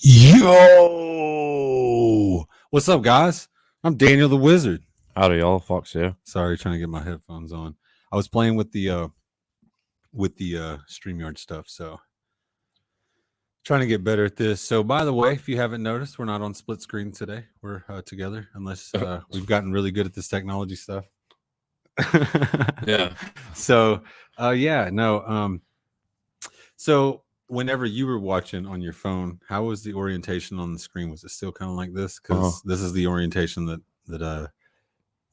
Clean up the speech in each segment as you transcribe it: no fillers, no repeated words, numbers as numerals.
Yo, what's up, guys? I'm Daniel the Wizard. Howdy, y'all. Fox here. Sorry, trying to get my headphones on. I was playing with the StreamYard stuff, so trying to get better at this. So, by the way, if you haven't noticed, we're not on split screen today. We're together, unless we've gotten really good at this technology stuff. Yeah. So, So, whenever you were watching on your phone, how was the orientation on the screen? Was it still kind of like this? Because this is the orientation that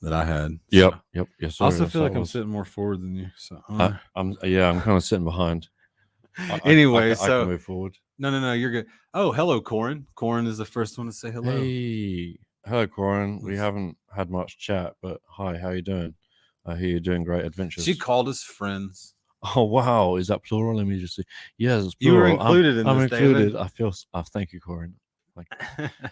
I had. Yep. So. Yep. Yes, I also feel like I'm sitting more forward than you. So I'm kind of sitting behind. Anyway, I can move forward. No, you're good. Oh, hello, Corin. Corin is the first one to say hello. Hey, hello, Corin. We haven't had much chat, but hi, how you doing? I hear you're doing great adventures. She called us friends. Oh wow, is that plural? Let me just see. Yes, it's You plural. were included in I'm this, included. David. Thank you, Corin. Like,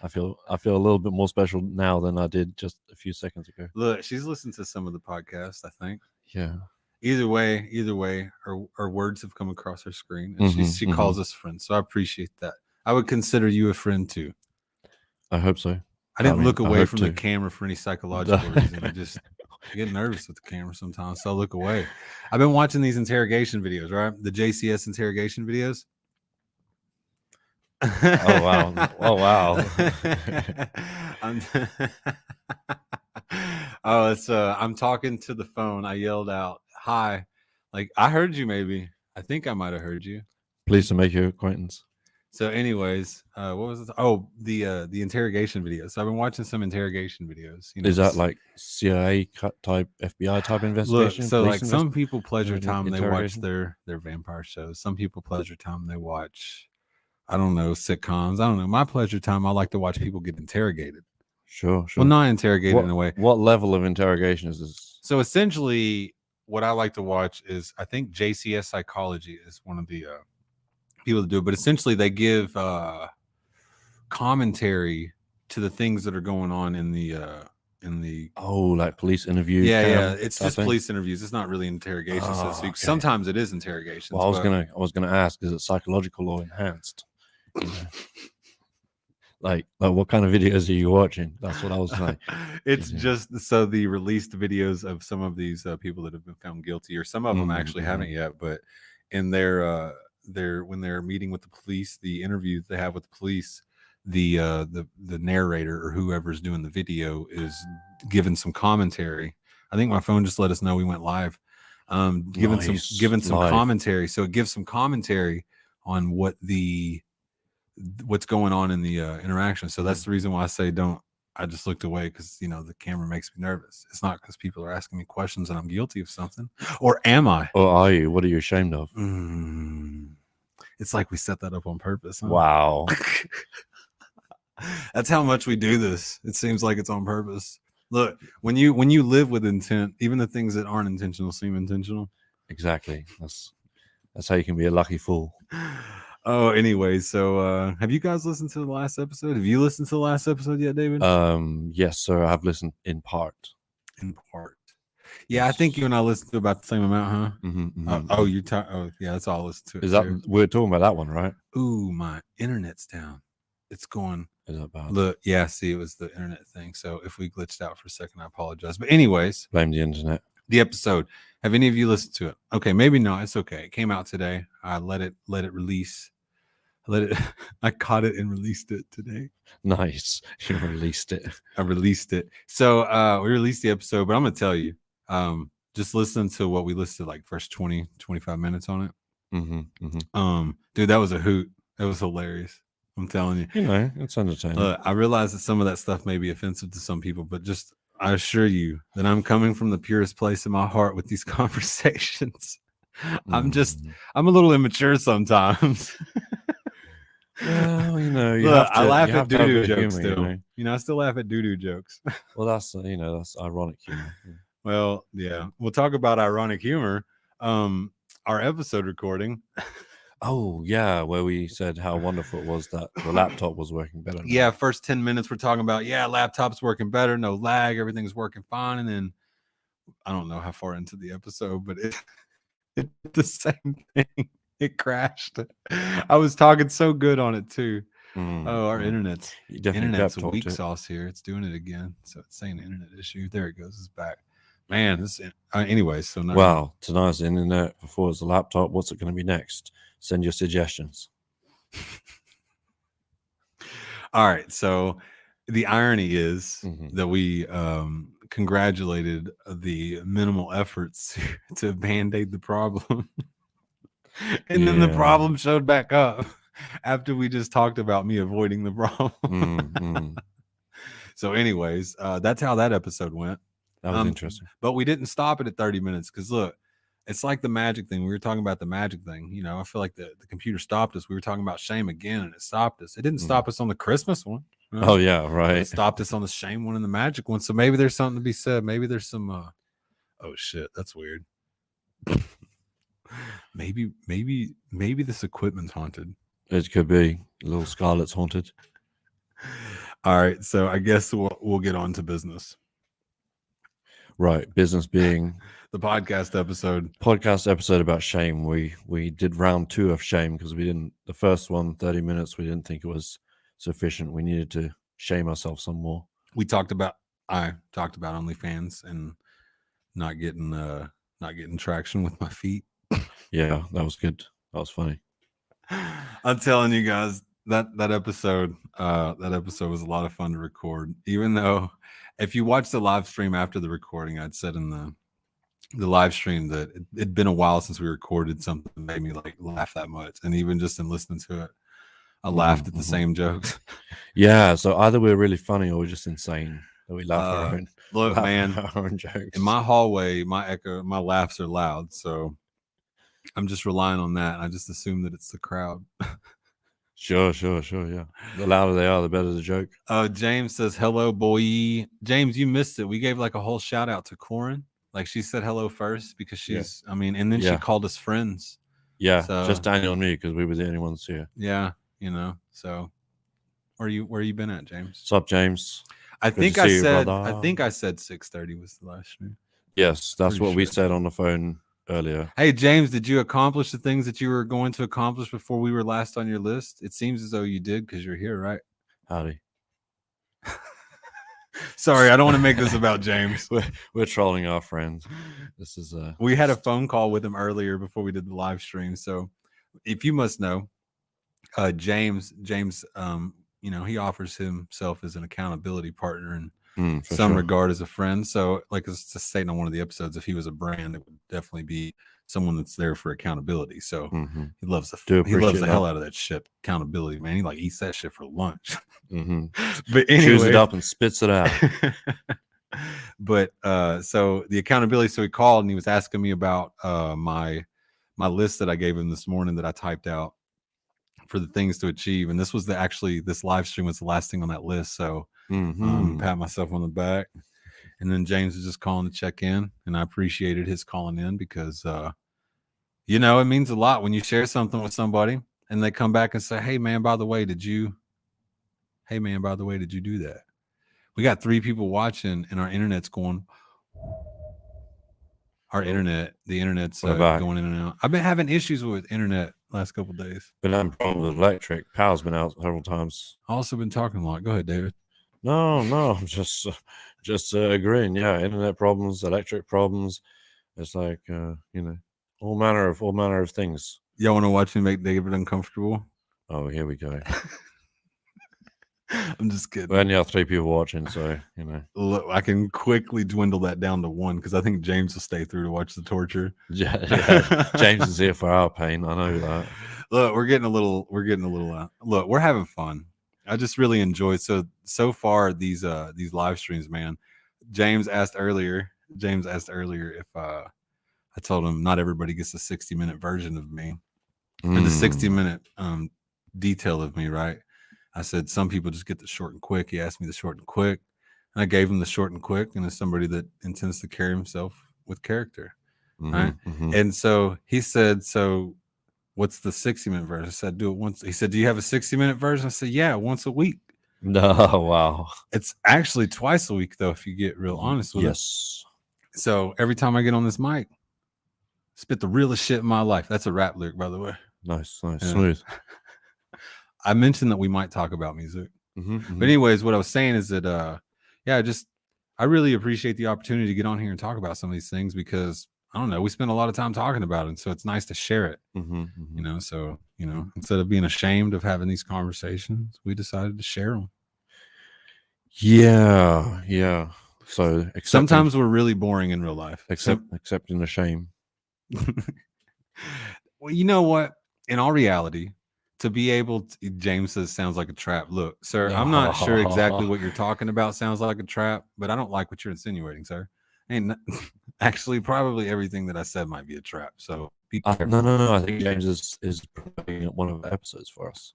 I feel a little bit more special now than I did just a few seconds ago. Look, she's listened to some of the podcasts, I think. Yeah. Either way, her words have come across her screen, and she calls us friends. So I appreciate that. I would consider you a friend too. I hope so. I didn't look away from the camera for any psychological reason. I get nervous with the camera sometimes, so I look away. I've been watching these interrogation videos, right? The JCS interrogation videos. Oh wow! Oh wow! I'm talking to the phone. I yelled out, "Hi!" Like I heard you. Maybe I think I might have heard you. Pleased to make your acquaintance. So, anyways, what was it? Oh, the interrogation videos. So I've been watching some interrogation videos. You know, is that like CIA type, FBI type investigation? Look, so like some people pleasure time they watch their vampire shows. Some people pleasure time they watch, I don't know, sitcoms. I don't know. My pleasure time, I like to watch people get interrogated. Sure. Well, not interrogated in a way. What level of interrogation is this? So essentially, what I like to watch is, I think JCS Psychology is one of the people that do it, but essentially they give commentary to the things that are going on in the like police interviews. Yeah, it's just police interviews. It's not really interrogation, so to speak. Okay. Sometimes it is interrogation. Well, I was gonna ask, is it psychological or enhanced? You know? Like what kind of videos are you watching? That's what I was like. It's just so the released videos of some of these people that have been found guilty, or some of them actually haven't yet, but in their when they're meeting with the police, the interview they have with the police, the narrator or whoever's doing the video is giving some commentary. I think my phone just let us know we went live. Giving some commentary. So it gives some commentary on what's going on in the interaction. So that's the reason why I say don't. I just looked away because the camera makes me nervous. It's not because people are asking me questions and I'm guilty of something, or am I? Or are you? What are you ashamed of? It's like we set that up on purpose. Huh? Wow. That's how much we do this. It seems like it's on purpose. Look, when you live with intent, even the things that aren't intentional seem intentional. Exactly. That's how you can be a lucky fool. Oh, anyway, so have you guys listened to the last episode? Have you listened to the last episode yet, David? Yes, sir. I've listened in part. Yeah, I think you and I listened to about the same amount, huh? Oh, yeah, that's all I listened to. Is that we're talking about that one, right? Ooh, my internet's down. It's going. Is that bad? Look, yeah, see, it was the internet thing. So if we glitched out for a second, I apologize. But anyways, blame the internet. The episode. Have any of you listened to it? Okay, maybe not. It's okay. It came out today. I let it release. I caught it and released it today. Nice. You released it. I released it. So we released the episode, but I'm gonna tell you, just listen to what we listed, like first 20-25 minutes on it. Dude, that was a hoot. That was hilarious. I'm telling you. It's entertaining. I realize that some of that stuff may be offensive to some people, but just I assure you that I'm coming from the purest place in my heart with these conversations. I'm a little immature sometimes. Well, I laugh at doo-doo jokes still. I still laugh at doo-doo jokes. Well, that's ironic humor. Well, yeah. We'll talk about ironic humor. Our episode recording. Oh, yeah, where we said how wonderful it was that the laptop was working better. Yeah, first 10 minutes we're talking about, laptop's working better, no lag, everything's working fine. And then I don't know how far into the episode, but it's the same thing. It crashed. I was talking so good on it too. Oh, our internet's You definitely pep talked weak it. sauce here. It's doing it again. So it's saying internet issue. There it goes. It's back. Man, this. Anyways, so not Wow, tonight's the internet. Before it's the laptop. What's it going to be next? Send your suggestions. All right. So the irony is that we congratulated the minimal efforts to band-aid the problem. And then the problem showed back up after we just talked about me avoiding the problem. So anyways, that's how that episode went. That was interesting. But we didn't stop it at 30 minutes because look, it's like the magic thing. We were talking about the magic thing. You know, I feel like the computer stopped us. We were talking about shame again and it stopped us. It didn't stop us on the Christmas one. You know? Oh, yeah, right. It stopped us on the shame one and the magic one. So maybe there's something to be said. Maybe there's some oh shit, that's weird. maybe this equipment's haunted. It could be. Little Scarlet's haunted. All right, so I guess we'll get on to business. Right, business being the podcast episode about shame. We did round 2 of shame because we didn't. The first one, 30 minutes, we didn't think it was sufficient. We needed to shame ourselves some more. I talked about OnlyFans and not getting traction with my feet. Yeah, that was good. That was funny. I'm telling you guys, that episode was a lot of fun to record. Even though if you watch the live stream after the recording, I'd said in the live stream that it'd been a while since we recorded something that made me like laugh that much. And even just in listening to it, I laughed at the same jokes. Yeah, so either we're really funny or we're just insane that we laugh at our own. Look, man, our own jokes. In my hallway, my laughs are loud, so I'm just relying on that. I just assume that it's the crowd. Sure, yeah. The louder they are, the better the joke. James says, hello, boy. James, you missed it. We gave like a whole shout out to Corin. Like she said hello first because she's, and then she called us friends. Yeah, so, just Daniel and me because we were the only ones here. Yeah, so where you been at, James? What's up, James? I think I said 6:30 was the last stream. Yes, that's what we said on the phone earlier. Hey, James, did you accomplish the things that you were going to accomplish before we were last on your list? It seems as though you did because you're here, right? Howdy. Sorry, I don't want to make this about James. We're trolling our friends. This is we had a phone call with him earlier before we did the live stream. So if you must know, James, he offers himself as an accountability partner and some regard as a friend. So like it's just stating on one of the episodes, if he was a brand, it would definitely be someone that's there for accountability. So he loves the hell out of that shit. Accountability, man. He like eats that shit for lunch. But anyway, chews it up and spits it out. But so the accountability, so he called and he was asking me about my list that I gave him this morning that I typed out for the things to achieve. And this was this live stream was the last thing on that list. So pat myself on the back. And then James was just calling to check in, and I appreciated his calling in because it means a lot when you share something with somebody and they come back and say, hey man, by the way, did you do that? We got 3 people watching and our internet's going. The internet's going in and out. I've been having issues with internet last couple of days. Been having problems with electric. Power's been out several times. I've also been talking a lot. Go ahead, David. No, I'm just agreeing. Yeah, internet problems, electric problems. It's like all manner of things. Y'all want to watch me make David uncomfortable? Oh, here we go. I'm just kidding. We only have 3 people watching, so Look, I can quickly dwindle that down to 1 because I think James will stay through to watch the torture. Yeah. James is here for our pain. I know that. Look, we're getting a little. Look, we're having fun. I just really enjoy so far these live streams, man. James asked earlier if I told him not everybody gets a 60-minute version of me or the 60-minute detail of me, right? I said some people just get the short and quick. He asked me the short and quick, and I gave him the short and quick. And as somebody that intends to carry himself with character, right? And so he said, "So, what's the 60-minute version?" I said, "Do it once." He said, "Do you have a 60-minute version?" I said, "Yeah, once a week." No, wow. It's actually twice a week, though, if you get real honest with it. So every time I get on this mic, spit the realest shit in my life. That's a rap lyric, by the way. Nice, smooth. I mentioned that we might talk about music. Mm-hmm. But anyways, what I was saying is that I really appreciate the opportunity to get on here and talk about some of these things because I don't know, we spend a lot of time talking about it, so it's nice to share it. You know, so instead of being ashamed of having these conversations, we decided to share them. Yeah. So sometimes we're really boring in real life. Accepting the shame. Well, you know what? In all reality, to be able to, James says sounds like a trap. Look, sir, I'm not sure exactly what you're talking about sounds like a trap, but I don't like what you're insinuating, sir. And actually, probably everything that I said might be a trap. So be careful. No. I think James is promoting one of the episodes for us.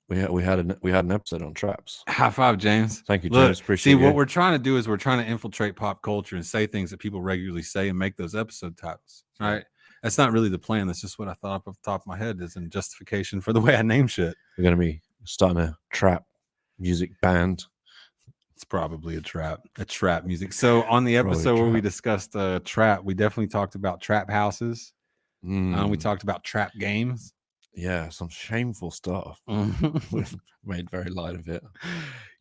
We had an episode on traps. High five, James. Thank you, James. Look, appreciate what we're trying to do is we're trying to infiltrate pop culture and say things that people regularly say and make those episode titles. All right. That's not really the plan. That's just what I thought off the top of my head is in justification for the way I name shit. We're going to be starting a trap music band. It's probably a trap music. So on the episode where we discussed trap, we definitely talked about trap houses. We talked about trap games. Yeah, some shameful stuff. We've made very light of it.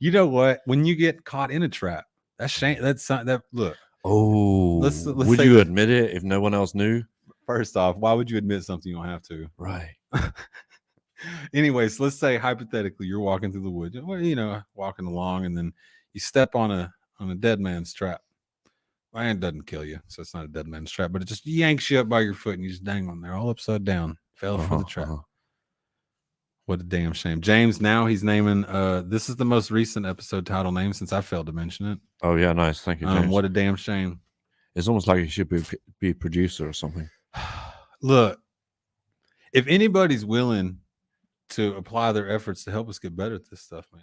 You know what? When you get caught in a trap, that's shame. That look. Oh, let's would you admit it if no one else knew? First off, why would you admit something you don't have to? Right. Anyways, let's say hypothetically you're walking through the woods, walking along, and then you step on a dead man's trap. Well, it doesn't kill you, so it's not a dead man's trap, but it just yanks you up by your foot and you just dangle there all upside down. Fell for the trap. What a damn shame. James, now he's naming this is the most recent episode title name since I failed to mention it. Oh yeah, nice. Thank you, James. What a damn shame. It's almost like he should be a producer or something. Look, if anybody's willing to apply their efforts to help us get better at this stuff, man,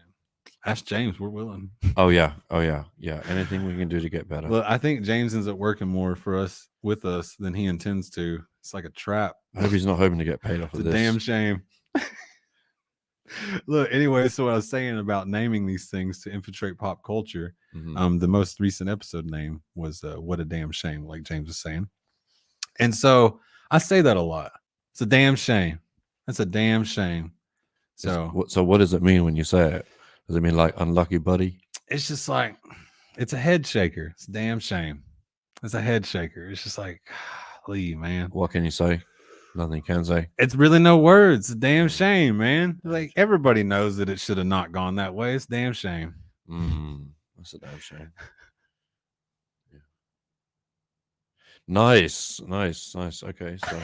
ask James. We're willing. Oh yeah. Anything we can do to get better. Look, I think James ends up working more with us than he intends to. It's like a trap. I hope he's not hoping to get paid off of this. It's a damn shame. Look, anyway, so what I was saying about naming these things to infiltrate pop culture, the most recent episode name was What a Damn Shame, like James was saying. And so I say that a lot. It's a damn shame. That's a damn shame. So what does it mean when you say it? Does it mean like unlucky buddy? It's just like, it's a head shaker. It's a damn shame. It's a head shaker. It's just like, leave, man. What can you say? Nothing you can say. It's really no words. It's a damn shame, man. Like everybody knows that it should have not gone that way. It's a damn shame. That's a damn shame. Yeah. Nice. Okay, so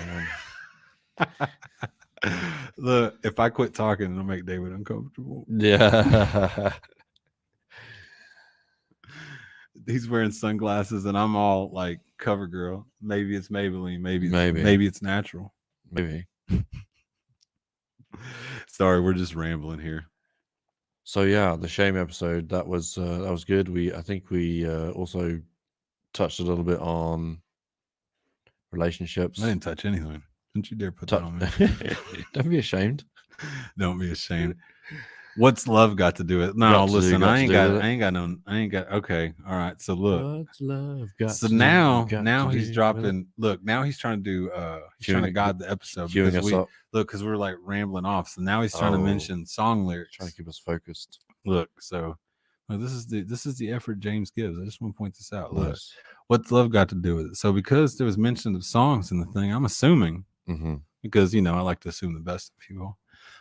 look, if I quit talking, it'll make David uncomfortable. Yeah. He's wearing sunglasses and I'm all like cover girl. Maybe it's Maybelline. Maybe it's natural. Maybe. Sorry, we're just rambling here. So yeah, the shame episode that was good. I think we also touched a little bit on relationships. I didn't touch anything. Don't you dare put that on me. Don't be ashamed. Don't be ashamed. What's love got to do with it? No, listen, I ain't got. Okay, all right. So look, what's love got? So now he's dropping. Look, now he's trying to do. He's trying to guide the episode because we're like rambling off. So now he's trying to mention song lyrics, trying to keep us focused. Look, so this is the effort James gives. I just want to point this out. Look, what's love got to do with it? So because there was mention of songs in the thing, I'm assuming because I like to assume the best of people.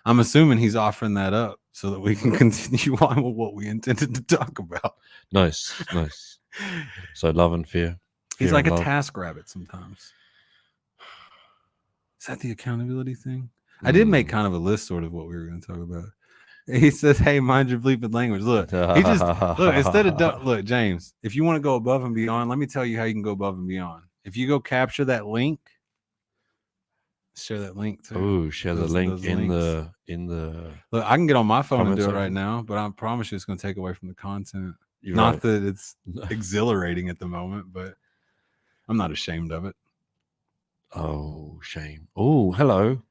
I'm assuming he's offering that up so that we can continue on with what we intended to talk about. Nice. So love and fear. He's like a task rabbit sometimes. Is that the accountability thing? I did make kind of a list sort of what we were going to talk about. He says, hey, mind your bleeping language. Look, he just instead of look, James, if you want to go above and beyond, let me tell you how you can go above and beyond. If you go capture that link, share that link too. Oh, share the link in the Look, I can get on my phone and do it right now, but I promise you it's going to take away from the content. Not that it's exhilarating at the moment, but I'm not ashamed of it. Oh, shame. Oh, hello,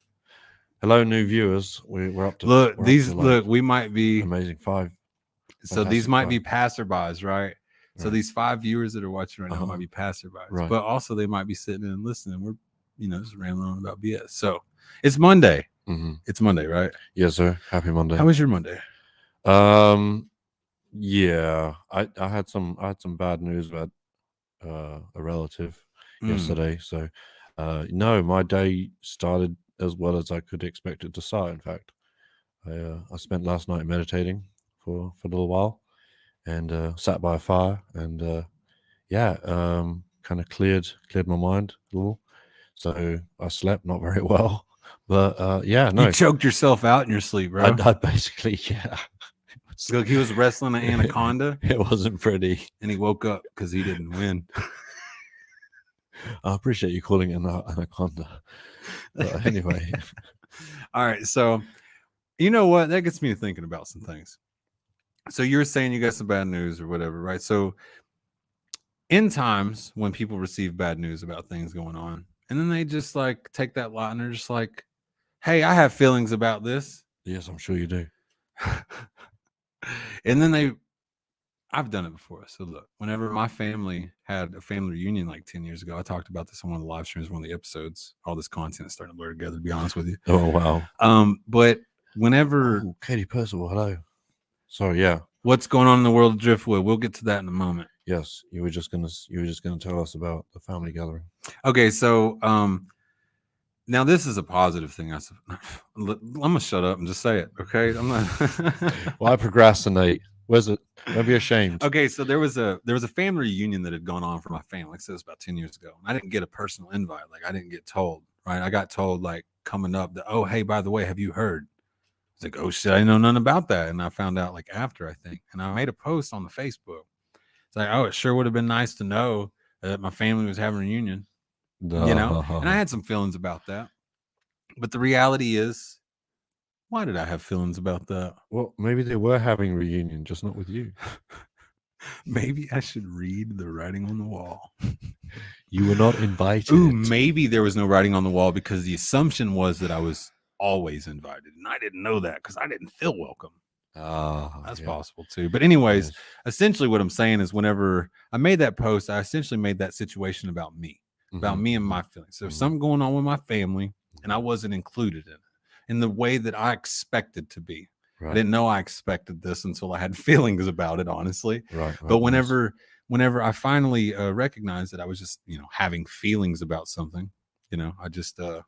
new viewers. We're up to we might be amazing 5. So these might be passerbys, right? So these 5 viewers that are watching right now might be passerbys, but also they might be sitting and listening. We're just rambling on about BS. So it's Monday. It's Monday, right? Yes, sir. Happy Monday. How was your Monday? Yeah, I had some bad news about a relative yesterday. So, no, my day started as well as I could expect it to start. In fact, I spent last night meditating for a little while, and sat by a fire, and kind of cleared my mind a little. So I slept not very well, but yeah, no, You choked yourself out in your sleep, bro. I basically Look, he was wrestling an anaconda. It wasn't pretty. And he woke up because he didn't win. I appreciate you calling it an anaconda. But anyway. All right. So, you know what? That gets me thinking about some things. So, you're saying you got some bad news or whatever, right? So, in times when people receive bad news about things going on, and then they just like take that lot and they're just like, hey, I have feelings about this. Yes, I'm sure you do. And then I've done it before. So look, whenever my family had a family reunion like 10 years ago, I talked about this on one of the live streams, one of the episodes. All this content is starting to blur together, to be honest with you. Oh, wow. But whenever Katie Percival, hello. Sorry, yeah. What's going on in the world of Driftwood? We'll get to that in a moment. Yes, you were just gonna tell us about the family gathering. Okay, so now this is a positive thing. I'm gonna shut up and just say it. Okay, I'm not. Why procrastinate? Where's it? Don't be ashamed. Okay, so there was a family reunion that had gone on for my family. Like I said, it was about 10 years ago. I didn't get a personal invite. Like I didn't get told. Right, I got told like coming up that, oh, hey, by the way, have you heard? It's like, oh shit, I know nothing about that. And I found out like after, I think. And I made a post on the Facebook. It's like, oh, it sure would have been nice to know that my family was having a reunion. You know? And I had some feelings about that. But the reality is, why did I have feelings about that? Well, maybe they were having a reunion, just not with you. Maybe I should read the writing on the wall. You were not invited. Ooh, maybe there was no writing on the wall because the assumption was that I was always invited. And I didn't know that because I didn't feel welcome. That's possible too. But anyways, essentially what I'm saying is whenever I made that post, I essentially made that situation about me, about me and my feelings. So there's something going on with my family and I wasn't included in it in the way that I expected to be. Right. I didn't know I expected this until I had feelings about it, honestly. Right. But whenever I finally recognized that I was just, having feelings about something, I just, I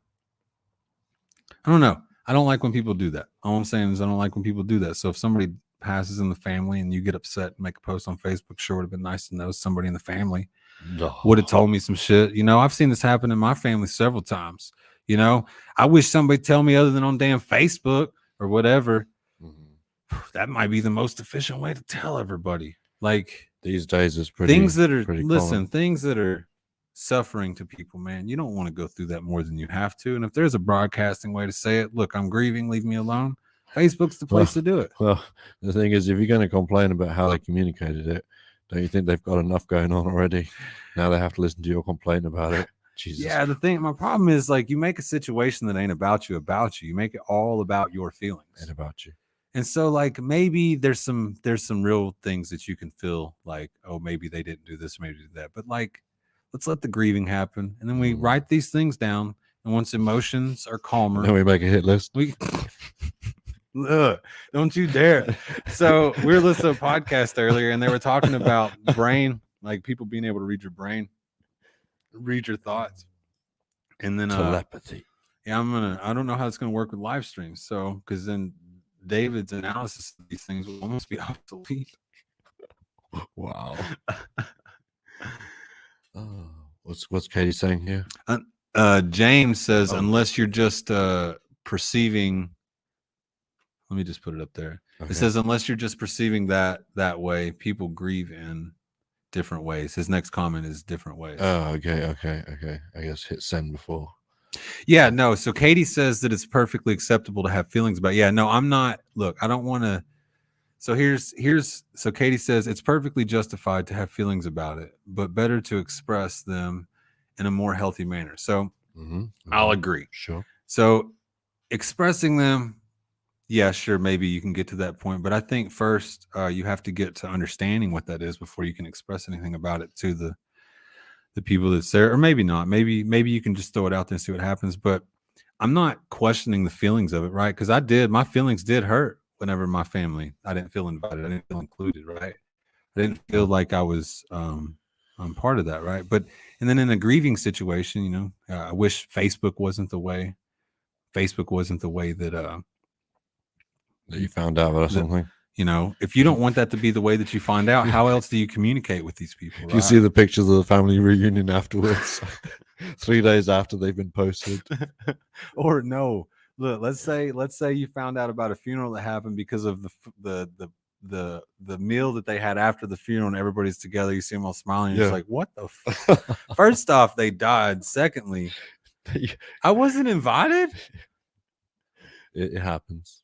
don't know. I don't like when people do that. All I'm saying is I don't like when people do that. So if somebody passes in the family and you get upset and make a post on Facebook, sure would have been nice to know somebody in the family would have told me some shit. I've seen this happen in my family several times. I wish somebody tell me other than on damn Facebook or whatever. That might be the most efficient way to tell everybody. Like these days is pretty things that are common. Things that are suffering to people, man. You don't want to go through that more than you have to. And if there's a broadcasting way to say it, look, I'm grieving, leave me alone. Facebook's the place to do it. Well, the thing is, if you're going to complain about how they communicated it, don't you think they've got enough going on already? Now they have to listen to your complaint about it. Jesus. Yeah, my problem is like you make a situation that ain't about you. You make it all about your feelings and about you. And so like maybe there's some real things that you can feel like, oh, maybe they didn't do this, maybe did that. But like, let's let the grieving happen. And then we write these things down. And once emotions are calmer, then we make a hit list. Don't you dare. So we were listening to a podcast earlier and they were talking about brain, like people being able to read your brain, read your thoughts. And then telepathy. Yeah, I don't know how it's gonna work with live streams. So because then David's analysis of these things will almost be obsolete. Wow. What's Katie saying here? James says, unless you're just perceiving. Let me just put it up there. Okay. It says, unless you're just perceiving that way, people grieve in different ways. His next comment is different ways. Oh, okay. I guess hit send before. Yeah, no. So Katie says that it's perfectly acceptable to have feelings about. Yeah, no, I'm not. Look, I don't want to. So so Katie says it's perfectly justified to have feelings about it, but better to express them in a more healthy manner. So I'll agree. Sure. So expressing them, yeah, sure, maybe you can get to that point, but I think first you have to get to understanding what that is before you can express anything about it to the people that's there, or maybe not. Maybe you can just throw it out there and see what happens. But I'm not questioning the feelings of it, right? Because my feelings did hurt whenever I didn't feel invited. I didn't feel included, right? I didn't feel like I was I'm part of that, right? But and then in a grieving situation, I wish Facebook wasn't the way. Facebook wasn't the way that that you found out about something. If you don't want that to be the way that you find out, how else do you communicate with these people? Right? You see the pictures of the family reunion afterwards, 3 days after they've been posted. Or no, look, let's say you found out about a funeral that happened because of the meal that they had after the funeral, and everybody's together. You see them all smiling. You're just like, what the? First off, they died. Secondly, I wasn't invited. It happens.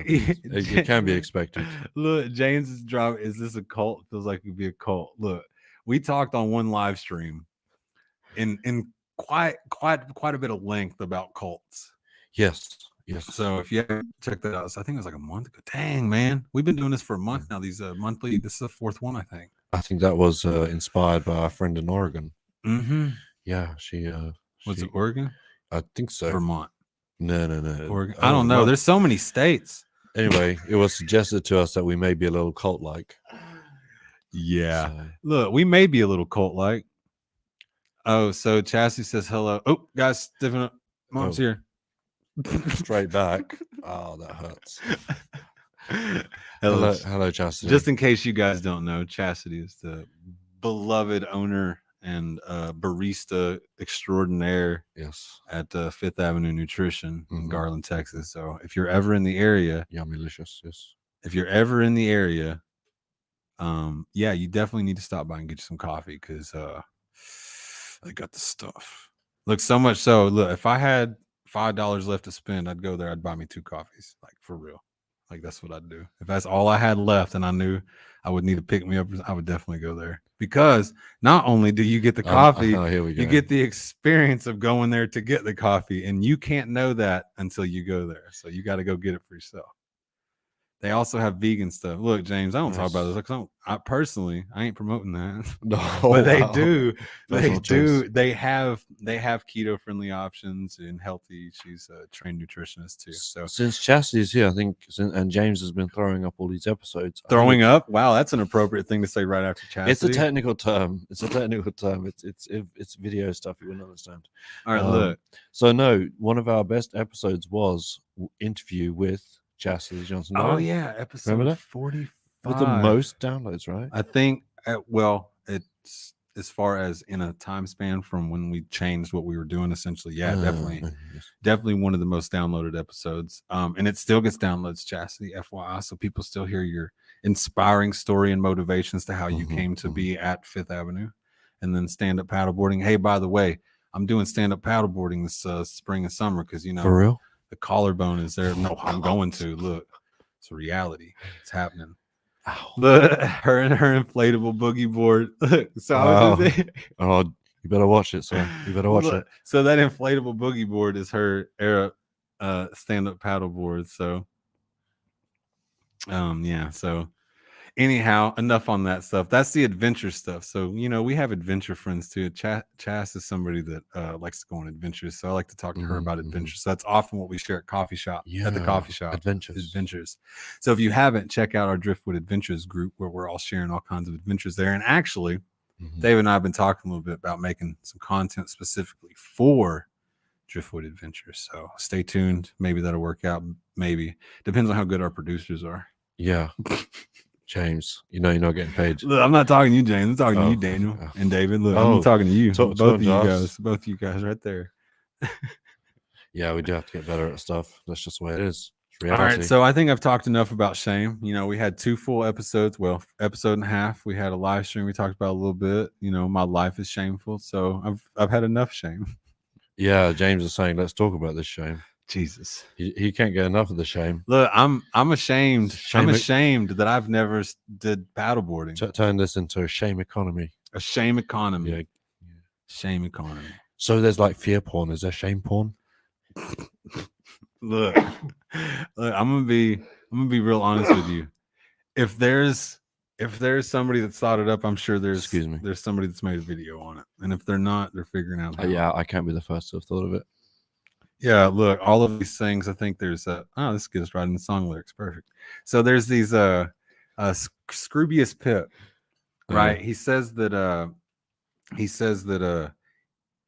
It can be expected. Look, James's drama. Is this a cult? Feels like it could be a cult. Look, we talked on one live stream in quite a bit of length about cults. Yes. So if you haven't checked that out, so I think it was like a month ago. Dang, man, we've been doing this for a month now. These monthly. This is the fourth one, I think. I think that was inspired by our friend in Oregon. Mm-hmm. Yeah, she. Was it Oregon? I think so. Vermont. No. Oregon. I don't know. There's so many states. Anyway, it was suggested to us that we may be a little cult-like. Yeah. So. Look, we may be a little cult-like. Oh, so Chastity says hello. Oh, guys, stiffen up. Mom's here. Straight back. Oh, that hurts. Hello, Chastity. Just in case you guys don't know, Chastity is the beloved owner and barista extraordinaire. Yes. At Fifth Avenue Nutrition in Garland, Texas. So if you're ever in the area, yummylicious. Yes. If you're ever in the area, yeah, you definitely need to stop by and get you some coffee because they got the stuff. Look, so much so. Look, if I had $5 left to spend, I'd go there. I'd buy me 2 coffees, like for real. Like that's what I'd do. If that's all I had left, and I knew I would need to pick me up, I would definitely go there because not only do you get the coffee, you get the experience of going there to get the coffee, and you can't know that until you go there. So you got to go get it for yourself. They also have vegan stuff. Look, James, I don't talk about this because I ain't promoting that. No, but they do. They do. They have keto friendly options and healthy. She's a trained nutritionist too. So since Chastity's here, I think, and James has been throwing up all these episodes. Throwing up? Wow, that's an appropriate thing to say right after Chastity. It's a technical term. It's video stuff you wouldn't understand. All right, look. So no, one of our best episodes was interview with Chastity Johnson. Oh yeah, episode 45 with the most downloads, right? I think. Well, it's as far as in a time span from when we changed what we were doing. Essentially, yeah, definitely one of the most downloaded episodes. And it still gets downloads, Chastity, FYI. So people still hear your inspiring story and motivations to how you came to be at Fifth Avenue, and then stand up paddleboarding. Hey, by the way, I'm doing stand up paddleboarding this spring and summer because for real. The collarbone is there. No, I'm going to. Look, it's a reality. It's happening. Ow. Look, her and her inflatable boogie board. Look, so you better watch it, son. You better watch it. So that inflatable boogie board is her era stand-up paddle board. So yeah. So anyhow, enough on that stuff. That's the adventure stuff. So, we have adventure friends too. Chas is somebody that likes to go on adventures. So I like to talk to her about adventures. So that's often what we share at the coffee shop. Adventures. So if you haven't, check out our Dryftwood Adventures group where we're all sharing all kinds of adventures there. And actually, Dave and I have been talking a little bit about making some content specifically for Dryftwood Adventures. So stay tuned. Maybe that'll work out. Maybe. Depends on how good our producers are. Yeah. James, you're not getting paid. Look, I'm not talking to you, James. I'm talking to you, Daniel and David. Look, I'm talking to you. Both of you guys right there. Yeah, we do have to get better at stuff. That's just the way it is. It's reality. All right, so I think I've talked enough about shame. We had 2 full episodes. Well, episode and a half. We had a live stream. We talked about a little bit. My life is shameful, so I've had enough shame. Yeah, James is saying, let's talk about this shame. Jesus, he can't get enough of the shame. Look, I'm ashamed. I'm ashamed that I've never did paddleboarding. Turn this into a shame economy. A shame economy. Yeah. Shame economy. So there's like fear porn. Is there shame porn? Look, I'm gonna be real honest with you. If there's somebody that's thought it up, I'm sure there's somebody that's made a video on it. And if they're not, they're figuring out how. Yeah, I can't be the first to have thought of it. Yeah, look, all of these things. I think there's this gets right in the song lyrics. Perfect. So there's these Scroobius Pip, right? He says that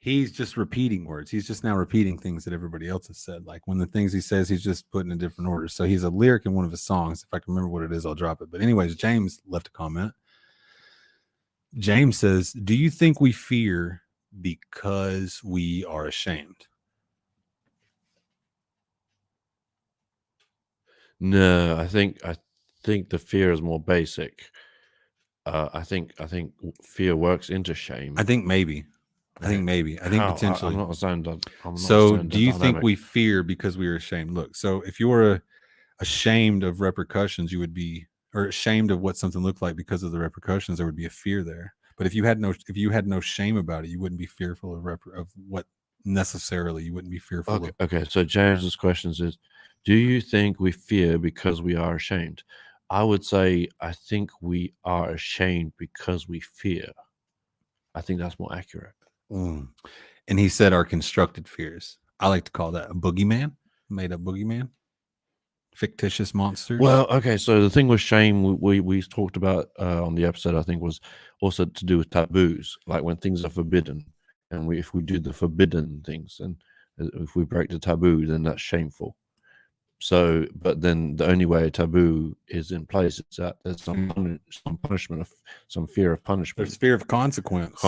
he's just repeating words. He's just now repeating things that everybody else has said. Like when the things he says, he's just putting in different orders. So he's a lyric in one of his songs. If I can remember what it is, I'll drop it. But anyways, James left a comment. James says, "Do you think we fear because we are ashamed?" No, I think the fear is more basic. I think fear works into shame. I think maybe. I think potentially. I'm not saying that. So, do you think we fear because we are ashamed? Look, so if you were ashamed of repercussions, you would be, or ashamed of what something looked like because of the repercussions, there would be a fear there. But if you had no shame about it, you wouldn't be fearful of what necessarily you wouldn't be fearful of. Okay. So James's questions is, do you think we fear because we are ashamed? I would say I think we are ashamed because we fear. I think that's more accurate. And he said our constructed fears. I like to call that a boogeyman, made up boogeyman, fictitious monsters. Well, okay. So the thing with shame we talked about on the episode, I think, was also to do with taboos, like when things are forbidden, and if we do the forbidden things, and if we break the taboo, then that's shameful. So, but then the only way a taboo is in place is that there's some punishment, some fear of punishment. There's fear of consequence.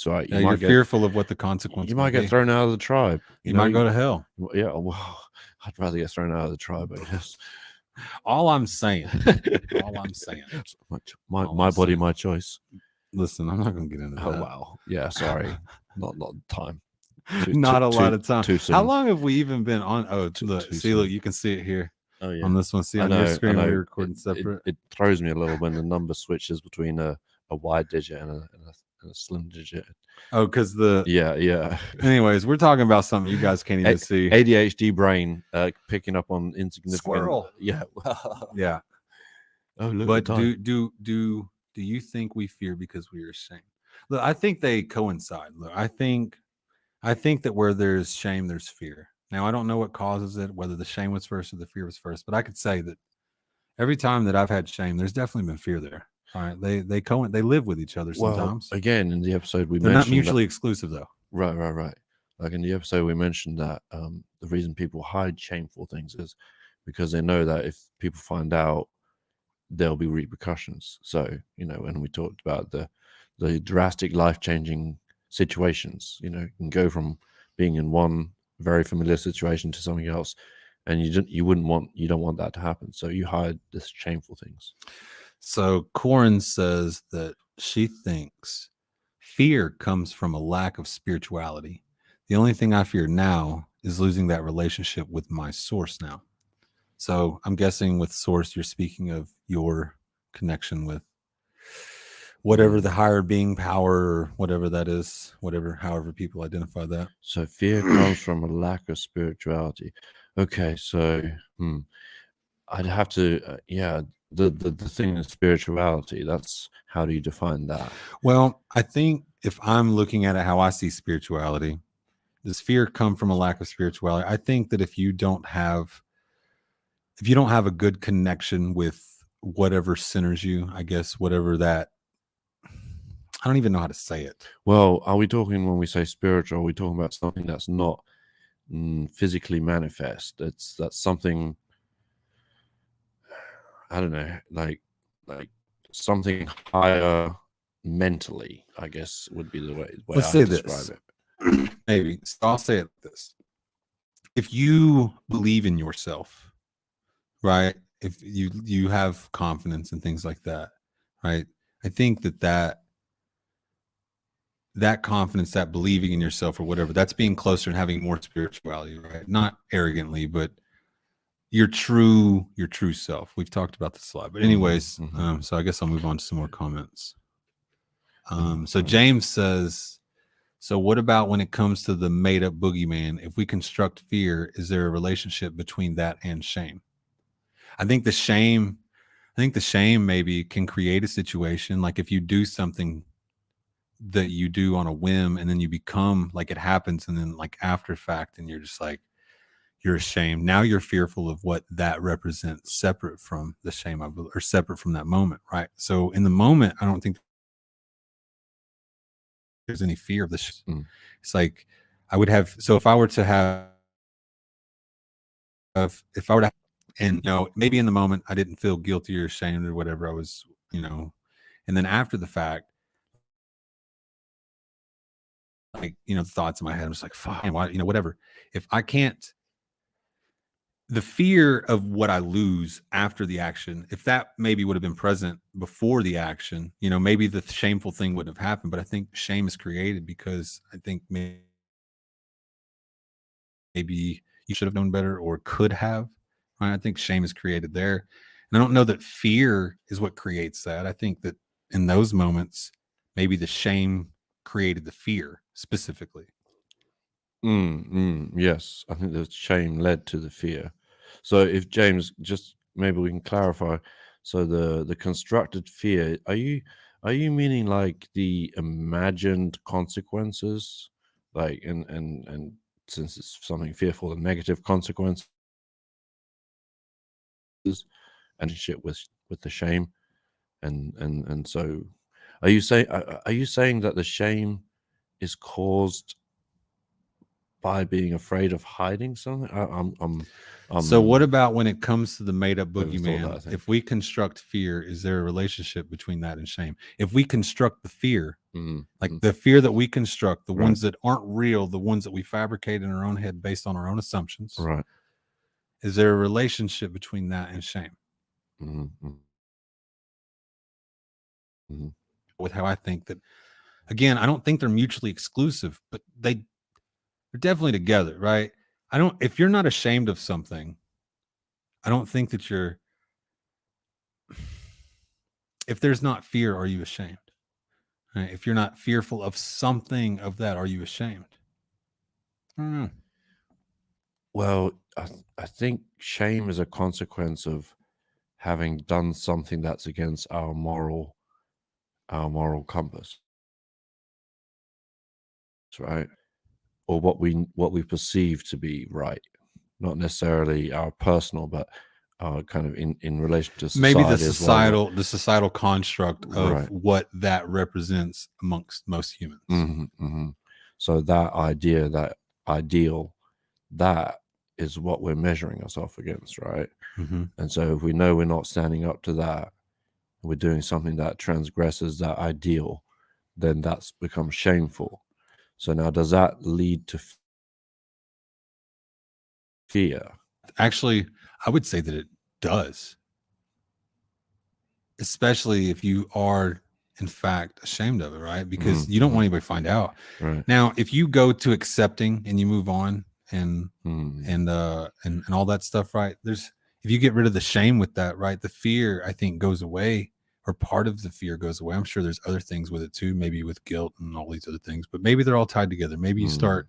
Right? You're fearful of what the consequence. You might get thrown out of the tribe. You might go to hell. Yeah, well, I'd rather get thrown out of the tribe, I guess. All I'm saying. My body, my choice. Listen, I'm not going to get into that. Oh wow, yeah, sorry, not time. Not a lot of time. Too soon. How long have we even been on? Oh, look, you can see it here. Oh yeah, on this one. See on your screen, we're recording separate. It throws me a little when the number switches between a wide digit and a slim digit. Oh, because yeah. Anyways, we're talking about something you guys can't even see. ADHD brain picking up on insignificant. Squirrel. Yeah. Yeah. Oh, look. But do you think we fear because we are ashamed? Look, I think they coincide. Look, I think that where there's shame, there's fear. Now, I don't know what causes it, whether the shame was first or the fear was first, but I could say that every time that I've had shame, there's definitely been fear there. All right, they live with each other sometimes. Well, again, in the episode they're not mutually exclusive, though. Right. Like in the episode, we mentioned that the reason people hide shameful things is because they know that if people find out, there'll be repercussions. So, when we talked about the drastic life-changing situations, you can go from being in one very familiar situation to something else, and you don't want that to happen. So you hide the shameful things. So Corin says that she thinks fear comes from a lack of spirituality. The only thing I fear now is losing that relationship with my source now. So I'm guessing with source, you're speaking of your connection with whatever the higher being, power, or whatever that is, however people identify that. So fear comes from a lack of spirituality. Okay, so I'd have to, the thing in spirituality, that's, how do you define that? Well, I think if I'm looking at it how I see spirituality, does fear come from a lack of spirituality? I think that if you don't have a good connection with whatever centers you, I guess, whatever that, I don't even know how to say it. Well, are we talking, when we say spiritual, are we talking about something that's not physically manifest? That's something, I don't know, like something higher mentally, I guess, would be the way Let's I say describe it. Maybe. So I'll say it like this. If you believe in yourself, right? If you have confidence and things like that, right? I think that confidence, that believing in yourself or whatever, that's being closer and having more spirituality, right? Not arrogantly, but your true self. We've talked about this a lot, but anyways, so I guess I'll move on to some more comments. So James says, so what about when it comes to the made up boogeyman? If we construct fear, is there a relationship between that and shame? I think the shame maybe can create a situation, like if you do something that you do on a whim and then you become like, it happens, and then like after fact, and you're just like, you're ashamed. Now you're fearful of what that represents, separate from the shame, or separate from that moment, right? So in the moment, I don't think there's any fear of this. It's like I would have. So if I were to have, and maybe in the moment I didn't feel guilty or ashamed or whatever, I was, and then after the fact, like, thoughts in my head, I'm just like, fuck, why, whatever. If I can't, the fear of what I lose after the action, if that maybe would have been present before the action, maybe the shameful thing wouldn't have happened. But I think shame is created because I think maybe you should have known better or could have. Right? I think shame is created there. And I don't know that fear is what creates that. I think that in those moments, maybe the shame created the fear specifically. Yes, I think the shame led to the fear. So if James, just maybe we can clarify. So the constructed fear, are you meaning like the imagined consequences, like and since it's something fearful, the negative consequences, and shit with the shame, and so are you saying that the shame is caused by being afraid of hiding something? So what about when it comes to the made-up Never thought that, I boogeyman? think. If we construct fear, is there a relationship between that and shame? If we construct the fear, like the fear that we construct, the ones that aren't real, the ones that we fabricate in our own head based on our own assumptions, Right. is there a relationship between that and shame? With how I think that, again, I don't think they're mutually exclusive, but they're definitely together, right? If you're not ashamed of something, I don't think that if there's not fear, are you ashamed? Right? If you're not fearful of something of that, are you ashamed? I don't know. Well, I think shame is a consequence of having done something that's against our moral compass, right? Or what we perceive to be right, not necessarily our personal, but kind of in relation to society, maybe the as well. societal construct of Right. what that represents amongst most humans. So that idea, that ideal, that is what we're measuring ourselves against, right? And so if we know we're not standing up to that, we're doing something that transgresses that ideal, then that's become shameful. So now, does that lead to fear? Actually, I would say that it does, especially if you are in fact ashamed of it, right? Because you don't want anybody to find out. Right. Now, if you go to accepting and you move on and all that stuff, right? If you get rid of the shame with that, right, the fear, I think, goes away, or part of the fear goes away. I'm sure there's other things with it too, maybe with guilt and all these other things, but maybe they're all tied together. Maybe you start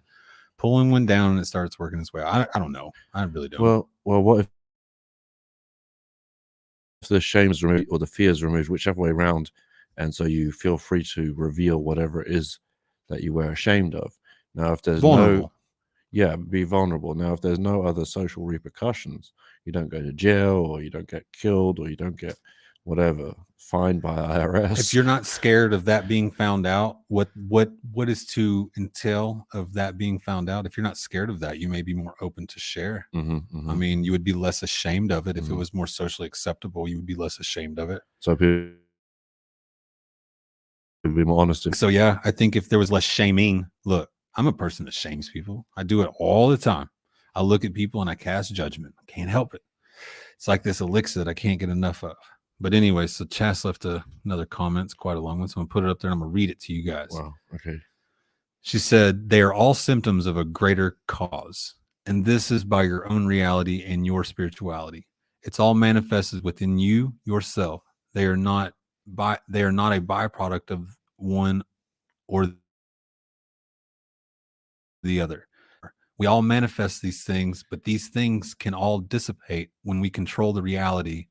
pulling one down and it starts working its way. I don't know. I really don't. Well, what if the shame is removed or the fear is removed, whichever way around, and so you feel free to reveal whatever it is that you were ashamed of. Now, if there's vulnerable. be vulnerable. Now, if there's no other social repercussions, you don't go to jail, or you don't get killed, or you don't get whatever, fined by IRS. If you're not scared of that being found out, what is to entail of that being found out? If you're not scared of that, you may be more open to share. I mean, you would be less ashamed of it. If it was more socially acceptable, you would be less ashamed of it. So people would be more honest. So yeah, I think if there was less shaming, look, I'm a person that shames people. I do it all the time. I look at people and I cast judgment. I can't help it. It's like this elixir that I can't get enough of. But anyway, so Chas left another comment. It's quite a long one, so I'm going to put it up there and I'm going to read it to you guys. Wow, okay. She said, they are all symptoms of a greater cause, and this is by your own reality and your spirituality. It's all manifested within you, yourself. They are not a byproduct of one or the other. We all manifest these things, but these things can all dissipate when we control the reality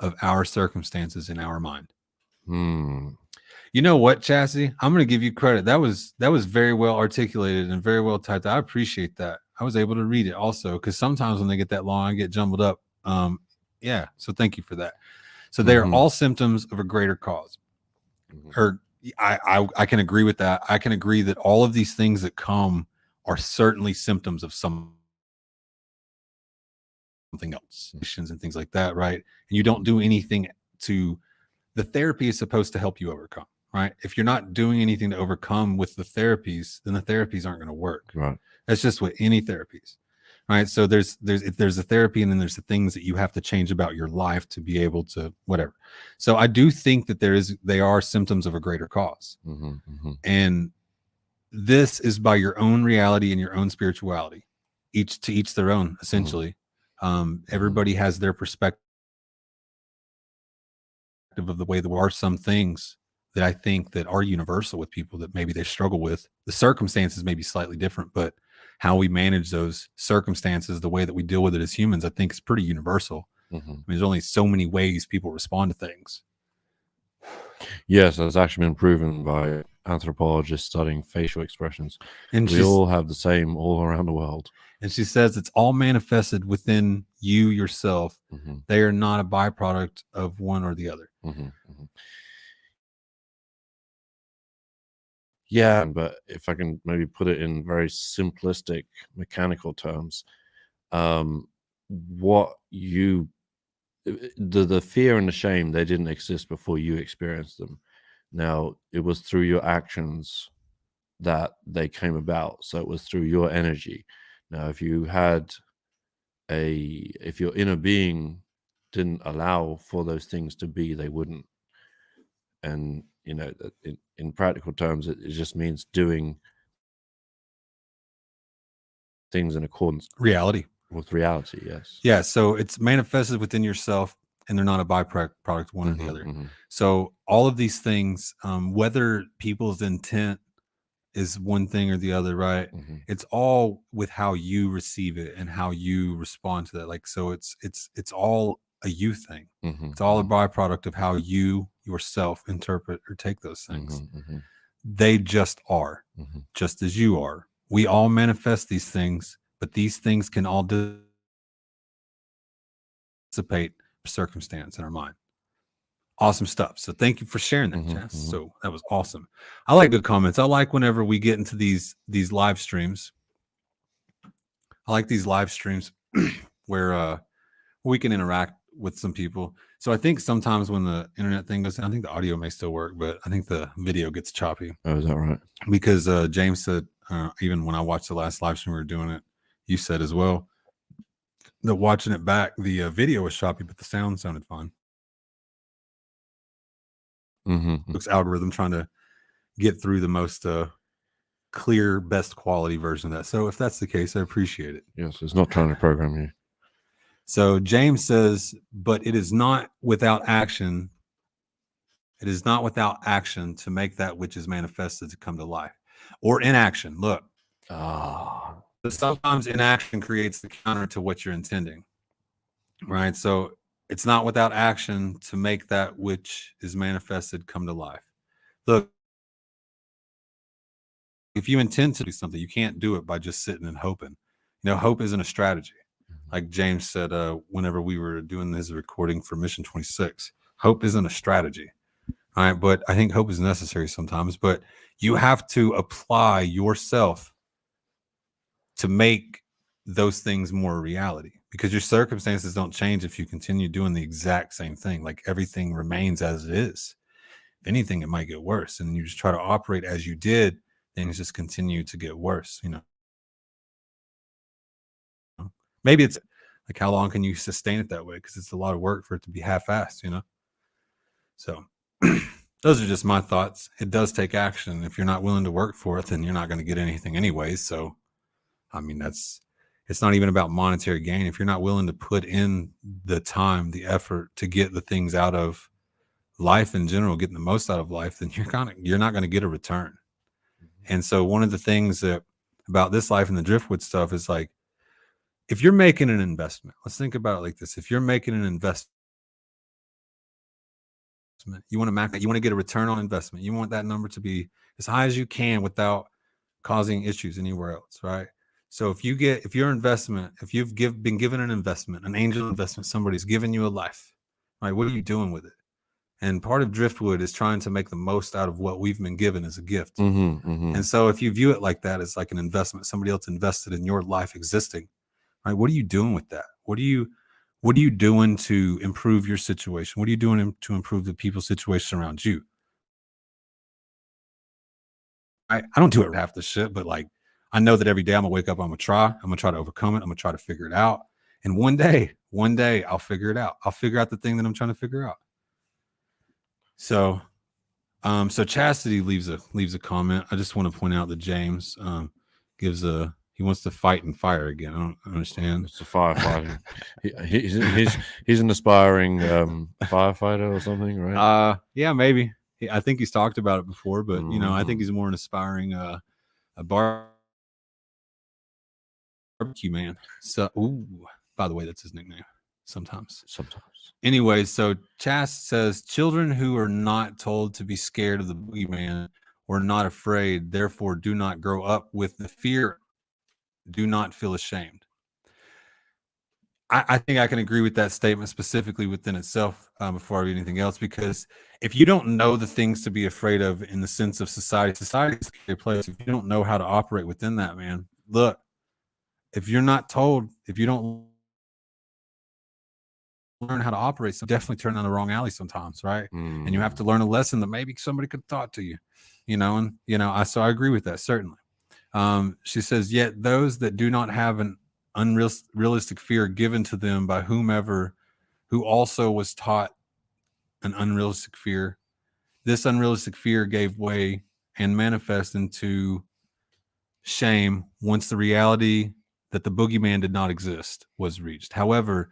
of our circumstances in our mind. You know what, Chassie? I'm going to give you credit. That was very well articulated and very well typed. I appreciate that. I was able to read it also, because sometimes when they get that long, I get jumbled up. Yeah. So thank you for that. So they are all symptoms of a greater cause. Or I can agree with that. I can agree that all of these things that come are certainly symptoms of something else, and things like that, right? And you don't do anything to. The therapy is supposed to help you overcome, right? If you're not doing anything to overcome with the therapies, then the therapies aren't going to work. Right. That's just what any therapies, right? So there's a therapy, and then there's the things that you have to change about your life to be able to whatever. So I do think that they are symptoms of a greater cause, and this is by your own reality and your own spirituality, each their own, essentially. Everybody has their perspective of the way. There are some things that I think that are universal with people that maybe they struggle with. The circumstances may be slightly different, but how we manage those circumstances, the way that we deal with it as humans, I think is pretty universal. I mean, there's only so many ways people respond to things. Yes, that's actually been proven by anthropologists studying facial expressions. And we all have the same all around the world. And she says it's all manifested within you yourself. They are not a byproduct of one or the other. Yeah, but if I can maybe put it in very simplistic mechanical terms, what you the fear and the shame, they didn't exist before you experienced them. Now, it was through your actions that they came about. So it was through your energy. Now, if your inner being didn't allow for those things to be, they wouldn't. And, in practical terms, it just means doing things in accordance with reality. Yes. Yeah. So it's manifested within yourself, and they're not a byproduct one or the other. So all of these things, whether people's intent is one thing or the other, right? It's all with how you receive it and how you respond to that. Like, so it's all a you thing. It's all a byproduct of how you yourself interpret or take those things. They just are, just as you are. We all manifest these things, but these things can all dissipate circumstance in our mind. Awesome stuff. So thank you for sharing that, Jess. So that was awesome. I like good comments. I like whenever we get into these live streams. I like these live streams where we can interact with some people. So I think sometimes when the internet thing goes down, I think the audio may still work, but I think the video gets choppy. Oh, is that right? Because James said, even when I watched the last live stream we were doing it, you said as well that watching it back, the video was choppy, but the sound sounded fine. Looks algorithm trying to get through the most clear, best quality version of that. So if that's the case, I appreciate it. Yes, it's not trying to program you. So James says, but it is not without action. It is not without action to make that which is manifested to come to life, or inaction. Look, but sometimes inaction creates the counter to what you're intending, right? So it's not without action to make that which is manifested come to life. Look, if you intend to do something, you can't do it by just sitting and hoping. Hope isn't a strategy. Like James said, whenever we were doing this recording for Mission 26, hope isn't a strategy. All right. But I think hope is necessary sometimes, but you have to apply yourself to make those things more reality, because your circumstances don't change if you continue doing the exact same thing. Like, everything remains as it is. If anything, it might get worse, and you just try to operate as you did, things just continue to get worse. Maybe it's like, how long can you sustain it that way? Because it's a lot of work for it to be half-assed, So those are just my thoughts. It does take action. If you're not willing to work for it, then you're not going to get anything anyways. So, I mean, it's not even about monetary gain. If you're not willing to put in the time, the effort to get the things out of life in general, getting the most out of life, then you're not going to get a return. And so one of the things about this life and the Dryftwood stuff is, like, if you're making an investment, let's think about it like this. If you're making an investment, you want to get a return on investment. You want that number to be as high as you can without causing issues anywhere else, right? So if your investment, if you've been given an investment, an angel investment, somebody's given you a life, right? What are you doing with it? And part of Driftwood is trying to make the most out of what we've been given as a gift. And so if you view it like that, as like an investment, somebody else invested in your life existing, right? What are you doing with that? What are you doing to improve your situation? What are you doing to improve the people's situation around you? I don't do it half the shit, but like I know that every day I'm gonna wake up, I'm gonna try to overcome it, I'm gonna try to figure it out. And one day I'll figure it out. I'll figure out the thing that I'm trying to figure out. So so Chastity leaves a comment. I just want to point out that James he wants to fight and fire again. I don't understand. It's a firefighting. he's an aspiring firefighter or something, right? Yeah, maybe. I think he's talked about it before, but I think he's more an aspiring a barbecue man. So, by the way, that's his nickname. Sometimes. Anyway, so Chast says children who are not told to be scared of the boogeyman or not afraid, therefore do not grow up with the fear, do not feel ashamed. I think I can agree with that statement specifically within itself before I read anything else, because if you don't know the things to be afraid of in the sense of society is a scary place. If you don't know how to operate within that, man, look, if you're not told, if you don't learn how to operate, so definitely turn down the wrong alley sometimes, right? And you have to learn a lesson that maybe somebody could have taught to you, so I agree with that, certainly. She says, yet those that do not have an unrealistic fear given to them by whomever who also was taught an unrealistic fear, this unrealistic fear gave way and manifest into shame once the reality that the boogeyman did not exist was reached. However,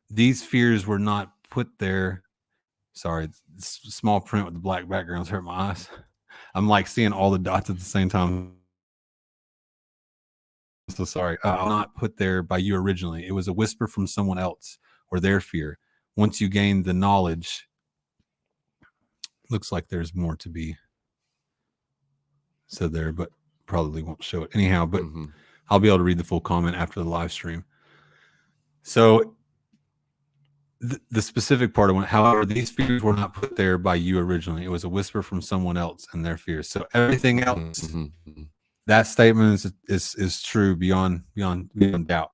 these fears were not put there. Sorry, small print with the black backgrounds hurt my eyes. I'm like seeing all the dots at the same time. So sorry. Not put there by you originally. It was a whisper from someone else or their fear. Once you gain the knowledge, looks like there's more to be said there, but probably won't show it anyhow. But I'll be able to read the full comment after the live stream. So the specific part of it, however, these fears were not put there by you originally. It was a whisper from someone else and their fears. So everything else, that statement is true beyond doubt.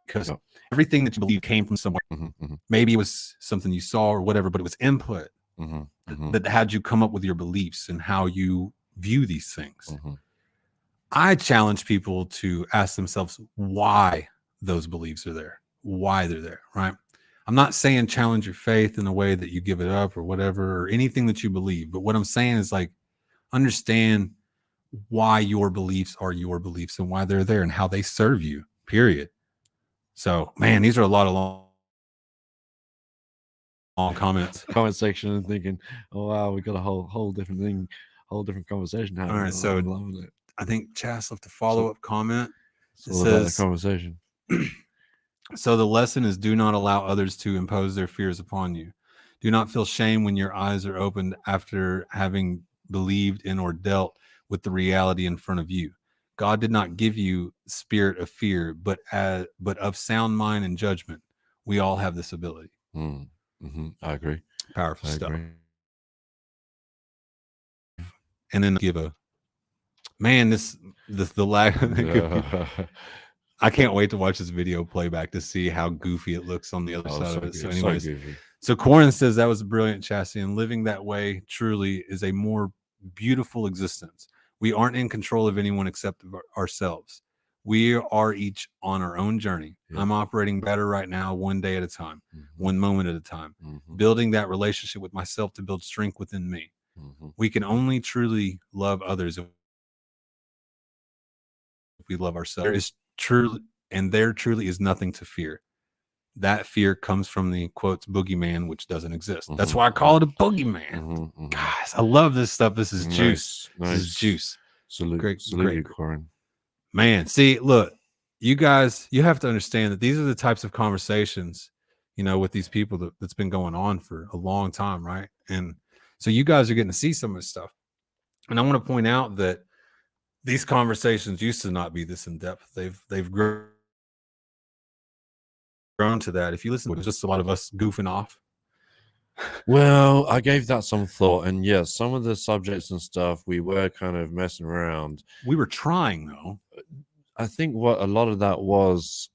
Because everything that you believe came from somewhere. Maybe it was something you saw or whatever, but it was input that had you come up with your beliefs and how you view these things. I challenge people to ask themselves why those beliefs are there, why they're there, right? I'm not saying challenge your faith in the way that you give it up or whatever, or anything that you believe. But what I'm saying is like, understand why your beliefs are your beliefs and why they're there and how they serve you, period. So, man, these are a lot of long comments. Comment section and thinking, oh, wow, we got a whole different thing, whole different conversation happening. All right, so I'm loving it. I think Chas left a follow-up comment. It's all about the conversation. So the lesson is, do not allow others to impose their fears upon you. Do not feel shame when your eyes are opened after having believed in or dealt with the reality in front of you. God did not give you spirit of fear, but of sound mind and judgment. We all have this ability. I agree. Powerful stuff. And then give a man. The lag. I can't wait to watch this video playback to see how goofy it looks on the other side of it. So anyways, so Corin says that was a brilliant, Chassis, and living that way truly is a more beautiful existence. We aren't in control of anyone except of ourselves. We are each on our own journey. Yep. I'm operating better right now, one day at a time, one moment at a time, building that relationship with myself to build strength within me. We can only truly love others if we love ourselves. There truly is nothing to fear. That fear comes from the quotes boogeyman, which doesn't exist. That's why I call it a boogeyman. Guys, I love this stuff. This is juice. Nice. This is juice. Great, Corin. Man, see, look, you guys, you have to understand that these are the types of conversations, with these people that's been going on for a long time, right? And so you guys are getting to see some of this stuff. And I want to point out that these conversations used to not be this in depth. They've grown to that. If you listen to it, it's just a lot of us goofing off. Well, I gave that some thought, and yes, some of the subjects and stuff we were kind of messing around. We were trying, though. I think what a lot of that was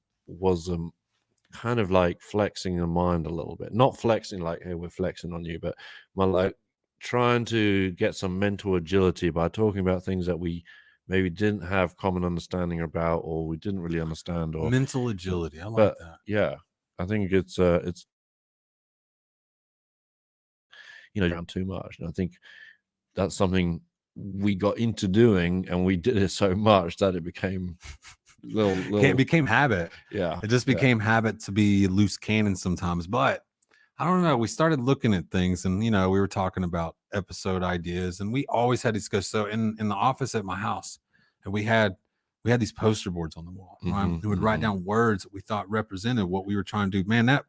kind of like flexing the mind a little bit. Not flexing like, hey, we're flexing on you, but more like trying to get some mental agility by talking about things that we maybe didn't have common understanding about, or we didn't really understand, or Mental agility. I like that. Yeah, I think it's around too much. And I think that's something we got into doing, and we did it so much that it became It became habit. Yeah, it just became habit to be loose cannon sometimes. But I don't know. We started looking at things, and we were talking about episode ideas, and we always had discussions. So in the office at my house, and we had these poster boards on the wall. Right? We would write down words that we thought represented what we were trying to do. Man, that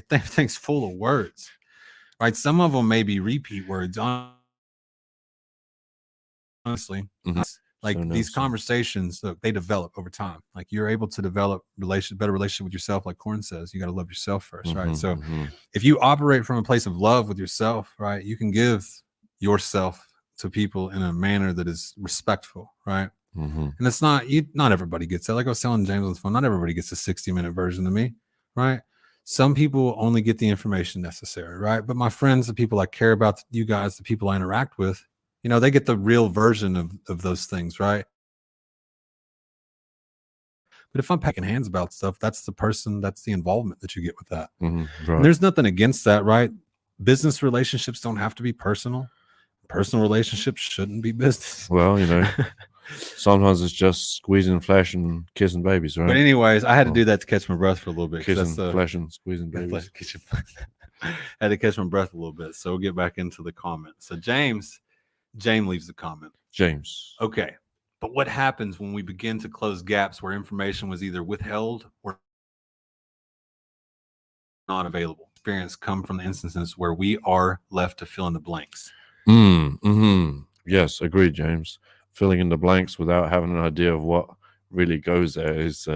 thing's full of words. Right? Some of them may be repeat words. Honestly, like these conversations, look, they develop over time. Like you're able to develop better relationship with yourself. Like Corn says, you got to love yourself first, right? So if you operate from a place of love with yourself, right, you can give yourself to people in a manner that is respectful, right? And it's not everybody gets that. Like I was telling James on the phone, not everybody gets a 60-minute version of me, right? Some people only get the information necessary, right? But my friends, the people I care about, you guys, the people I interact with, they get the real version of those things, right? But if I'm packing hands about stuff, that's the involvement that you get with that. Right. And there's nothing against that, right? Business relationships don't have to be personal. Personal relationships shouldn't be business. Well, sometimes it's just squeezing flesh and kissing babies, right? But anyways, I had to do that to catch my breath for a little bit. Kissing flesh and squeezing babies. I had to catch my breath a little bit. So we'll get back into the comments. So James leaves the comment. James. Okay. But what happens when we begin to close gaps where information was either withheld or not available? Experience come from the instances where we are left to fill in the blanks. Yes, agreed, James. Filling in the blanks without having an idea of what really goes there is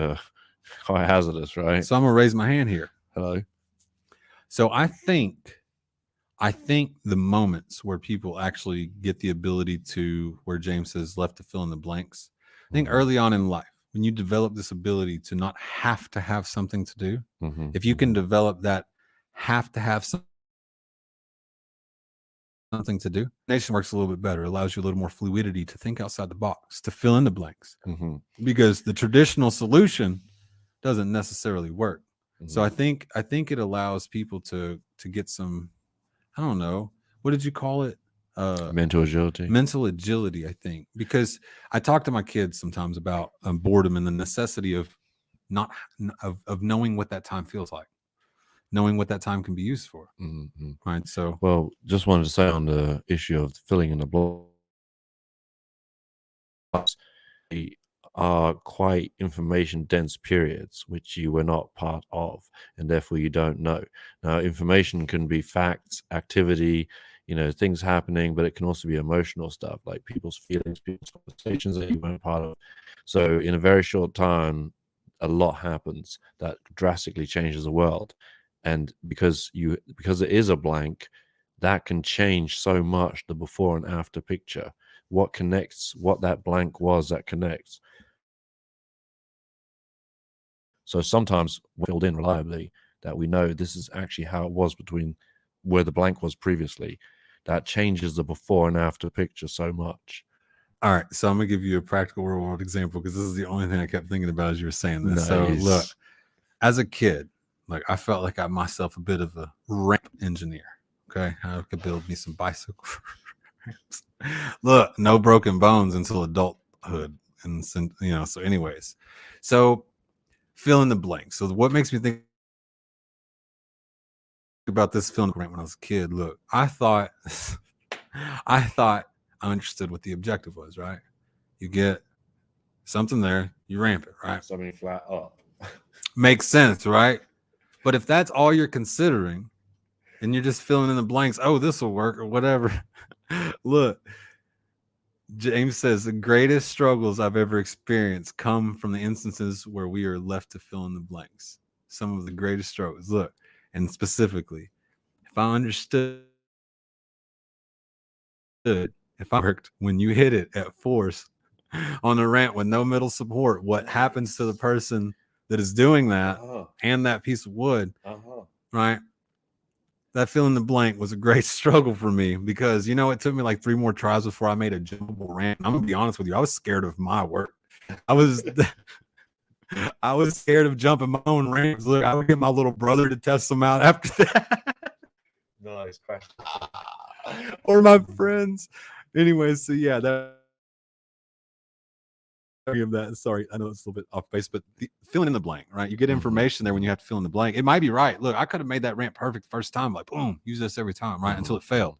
quite hazardous, right? So I'm gonna raise my hand here. Hello. So I think the moments where people actually get the ability to, where James says left to fill in the blanks, I think early on in life, when you develop this ability to not have to have something to do, if you can develop that have to have something to do, nation works a little bit better. It allows you a little more fluidity to think outside the box, to fill in the blanks, because the traditional solution doesn't necessarily work. So I think it allows people to get some, I don't know, what did you call it? Mental agility. Mental agility, I think, because I talk to my kids sometimes about boredom and the necessity of knowing what that time feels like, knowing what that time can be used for. Right. So, well, just wanted to say on the issue of filling in the blanks, are quite information dense periods which you were not part of, and therefore you don't know. Now, information can be facts, activity, things happening, but it can also be emotional stuff like people's feelings, people's conversations that you weren't part of. So in a very short time, a lot happens that drastically changes the world. And because it is a blank, that can change so much the before and after picture. What connects, what that blank was that connects. So sometimes we filled in reliably that we know this is actually how it was between where the blank was previously. That changes the before and after picture so much. All right. So I'm going to give you a practical real world example because this is the only thing I kept thinking about as you were saying this. Nice. So look, as a kid, like I felt like I myself a bit of a ramp engineer. Okay. I could build me some bicycle ramps. Look, no broken bones until adulthood. And so anyways, so fill in the blank. So what makes me think about this film when I was a kid? Look, I thought I understood what the objective was, right? You get something there, you ramp it, right? Something flat up. Makes sense, right? But if that's all you're considering and you're just filling in the blanks, oh, this will work or whatever. Look, James says the greatest struggles I've ever experienced come from the instances where we are left to fill in the blanks. Some of the greatest struggles. Look, and specifically, if I understood, if I worked when you hit it at force on the ramp with no middle support, what happens to the person that is doing that and that piece of wood, right? That fill in the blank was a great struggle for me because, you know, it took me like 3 more tries before I made a jumpable ramp. I'm gonna be honest with you, I was scared of my work. I was I was scared of jumping my own ramps. Look, I would get my little brother to test them out after that. Nice question. Or my friends. Anyway, so yeah, that of that. Sorry, I know it's a little bit off base, but filling in the blank, right? You get information there when you have to fill in the blank. It might be right. Look, I could have made that ramp perfect the first time, like boom, use this every time, right? Until it failed.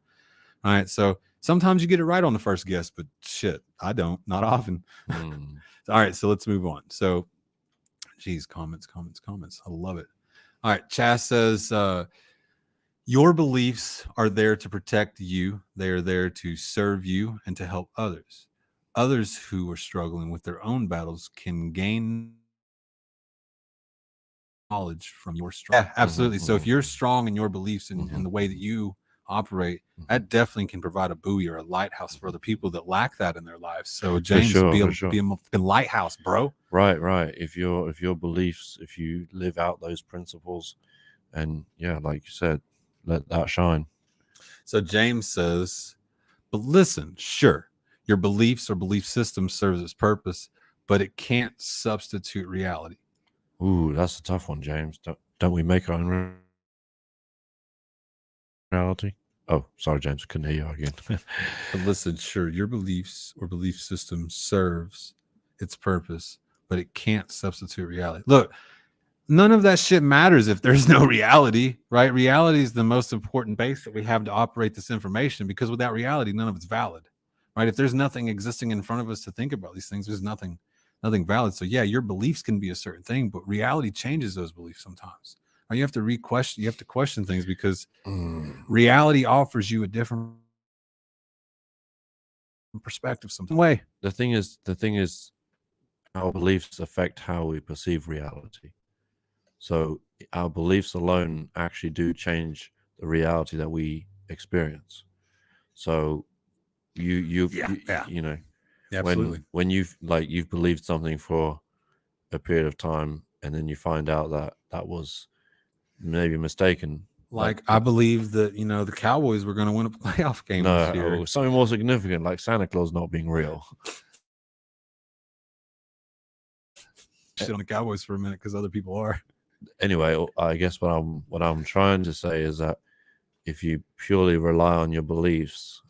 All right. So sometimes you get it right on the first guess, but shit, I don't, not often. All right, so let's move on. So, geez, comments. I love it. All right, Chas says, your beliefs are there to protect you. They are there to serve you and to help others. Others who are struggling with their own battles can gain knowledge from your strength. Yeah, absolutely. So if you're strong in your beliefs and the way that you operate, that definitely can provide a buoy or a lighthouse for other people that lack that in their lives. So James, be a fucking lighthouse, bro. Right. If your beliefs, if you live out those principles, and yeah, like you said, let that shine. So James says, but listen, sure, your beliefs or belief system serves its purpose, but it can't substitute reality. Ooh, that's a tough one, James. Don't we make our own reality? Oh, sorry, James, couldn't hear you again. But listen, sure, your beliefs or belief system serves its purpose, but it can't substitute reality. Look, none of that shit matters if there's no reality, right? Reality is the most important base that we have to operate this information, because without reality, none of it's valid, right? If there's nothing existing in front of us to think about these things, there's nothing valid. So yeah, your beliefs can be a certain thing, but reality changes those beliefs sometimes. Or you have to question things, because reality offers you a different perspective some way. The thing is, our beliefs affect how we perceive reality. So our beliefs alone actually do change the reality that we experience. So you know, absolutely. when you've believed something for a period of time, and then you find out that was maybe mistaken. Like I believe that, you know, the Cowboys were going to win a playoff game this year. No, something more significant, like Santa Claus not being real. Shit on the Cowboys for a minute because other people are. Anyway, I guess what I'm trying to say is that if you purely rely on your beliefs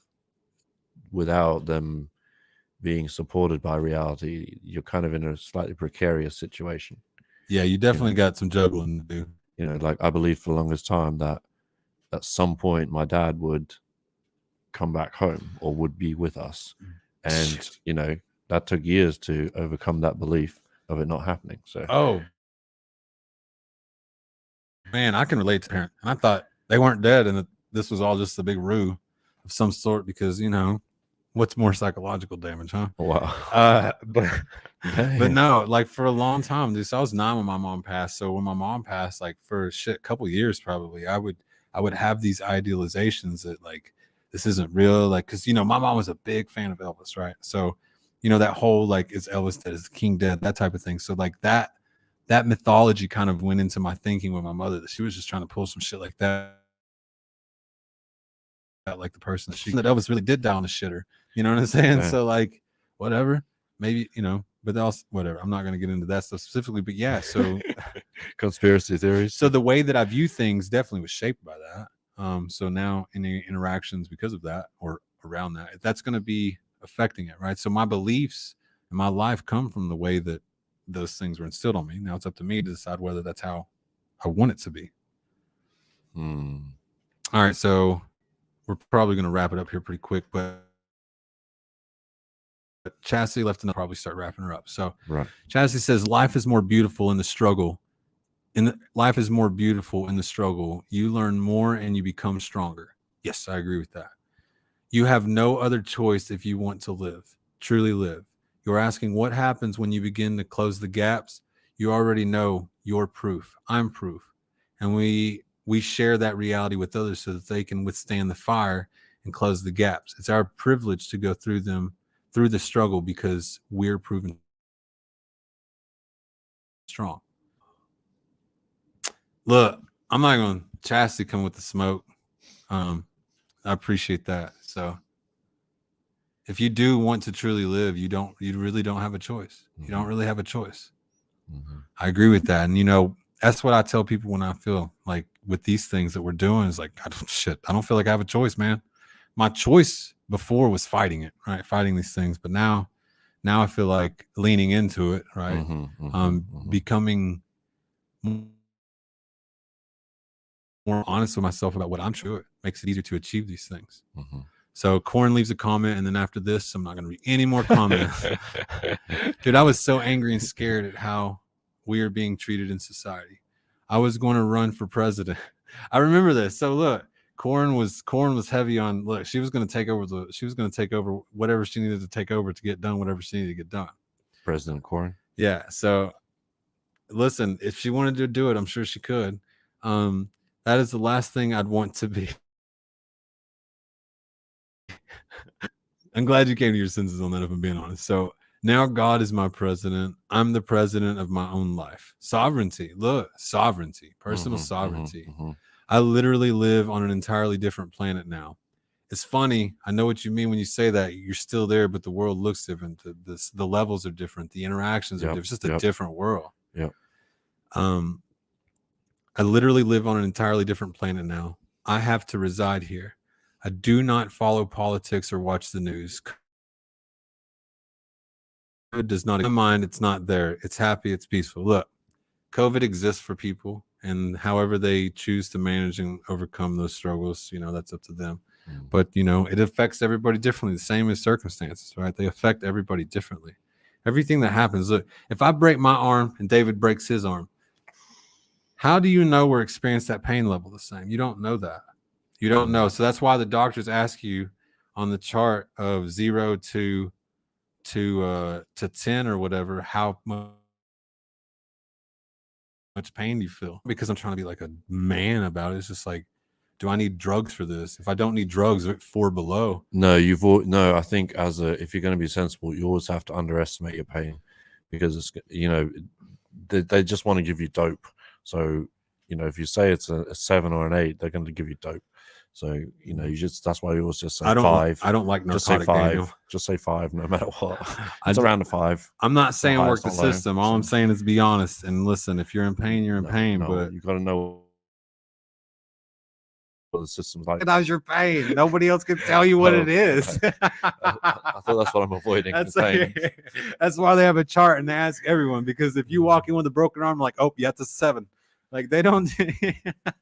without them being supported by reality, you're kind of in a slightly precarious situation. Yeah, you definitely got some juggling to do. You know, like I believed for the longest time that at some point my dad would come back home or would be with us. And, you know, that took years to overcome that belief of it not happening. So, oh, man, I can relate to parent. And I thought they weren't dead and that this was all just a big ruse of some sort, because, you know, what's more psychological damage, huh? Wow. But no, like for a long time, dude. So I was 9 when my mom passed. So when my mom passed, like for a couple years, probably, I would have these idealizations that like this isn't real, like because, you know, my mom was a big fan of Elvis, right? So, you know, that whole like, is Elvis dead, is the king dead, that type of thing. So like that mythology kind of went into my thinking with my mother, that she was just trying to pull some shit like that, like the person that Elvis really did die on the shitter. You know what I'm saying? Yeah. So like, whatever, maybe, you know, but else, whatever. I'm not going to get into that stuff specifically, but yeah. So conspiracy theories. So the way that I view things definitely was shaped by that. So now any interactions because of that or around that, that's going to be affecting it, right? So my beliefs and my life come from the way that those things were instilled on me. Now it's up to me to decide whether that's how I want it to be. All right, so we're probably going to wrap it up here pretty quick, but Chastity left enough, probably start wrapping her up. So right. Chastity says, life is more beautiful in the struggle. Life is more beautiful in the struggle. You learn more and you become stronger. Yes, I agree with that. You have no other choice if you want to live, truly live. You're asking what happens when you begin to close the gaps. You already know you're proof. I'm proof. And we share that reality with others so that they can withstand the fire and close the gaps. It's our privilege to go through the struggle because we're proven strong. Look, I'm not going to Chastity come with the smoke. I appreciate that. So if you do want to truly live, you really don't have a choice. You don't really have a choice. I agree with that. And that's what I tell people when I feel like with these things that we're doing is like, I don't feel like I have a choice, man. My choice before was fighting it, right? Fighting these things. But now I feel like leaning into it, right? Becoming more honest with myself about what I'm sure it makes it easier to achieve these things. So Corn leaves a comment, and then after this, I'm not going to read any more comments. Dude, I was so angry and scared at how we are being treated in society. I was going to run for president. I remember this. So look, Corn was heavy on. Look, she was going to take over whatever she needed to take over to get done whatever she needed to get done. President Corn. Yeah. So listen, if she wanted to do it, I'm sure she could. That is the last thing I'd want to be. I'm glad you came to your senses on that, if I'm being honest. So now God is my president. I'm the president of my own life. Sovereignty. Look, sovereignty, personal sovereignty. I literally live on an entirely different planet now. It's funny. I know what you mean when you say that. You're still there, but the world looks different. The levels are different. The interactions are different. It's just a different world. Yep. I literally live on an entirely different planet now. I have to reside here. I do not follow politics or watch the news. COVID does not, in my mind, it's not there. It's happy, it's peaceful. Look, COVID exists for people, and however they choose to manage and overcome those struggles, that's up to them. But, it affects everybody differently, the same as circumstances, right? They affect everybody differently. Everything that happens, look, if I break my arm and David breaks his arm, how do you know we're experiencing that pain level the same? You don't know that. You don't know. So that's why the doctors ask you on the chart of 0 to 10 or whatever, how much pain do you feel? Because I'm trying to be like a man about it. It's just like, do I need drugs for this? If I don't need drugs, 4 below. No, I think if you're going to be sensible, you always have to underestimate your pain, because it's they just want to give you dope. So if you say it's a 7 or an 8, they're going to give you dope. So that's why you always just say 5. I don't like narcotic. Just say 5. Daniel. Just say 5, no matter what. It's around a 5. I'm not saying work the system. All I'm saying is be honest and listen. If you're in pain, you're in pain. But you got to know what the system's like. Recognize your pain. Nobody else can tell you what it is. I thought that's what I'm avoiding. That's why they have a chart and they ask everyone. Because if you walk in with a broken arm, like, oh, yeah, it's a 7. Like they don't.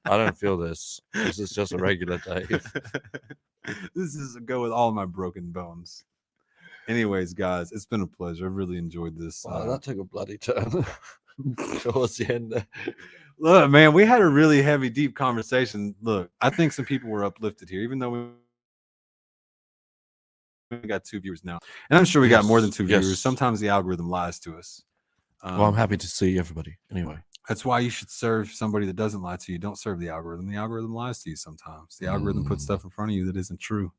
I don't feel this. This is just a regular day. This is a go with all my broken bones. Anyways, guys, it's been a pleasure. I really enjoyed this. Wow, that took a bloody turn towards the end there. Look, man, we had a really heavy, deep conversation. Look, I think some people were uplifted here, even though we got 2 viewers now, and I'm sure we got more than 2 viewers. Sometimes the algorithm lies to us. Well, I'm happy to see everybody. Anyway. That's why you should serve somebody that doesn't lie to you. Don't serve the algorithm. The algorithm lies to you sometimes. The algorithm puts stuff in front of you that isn't true.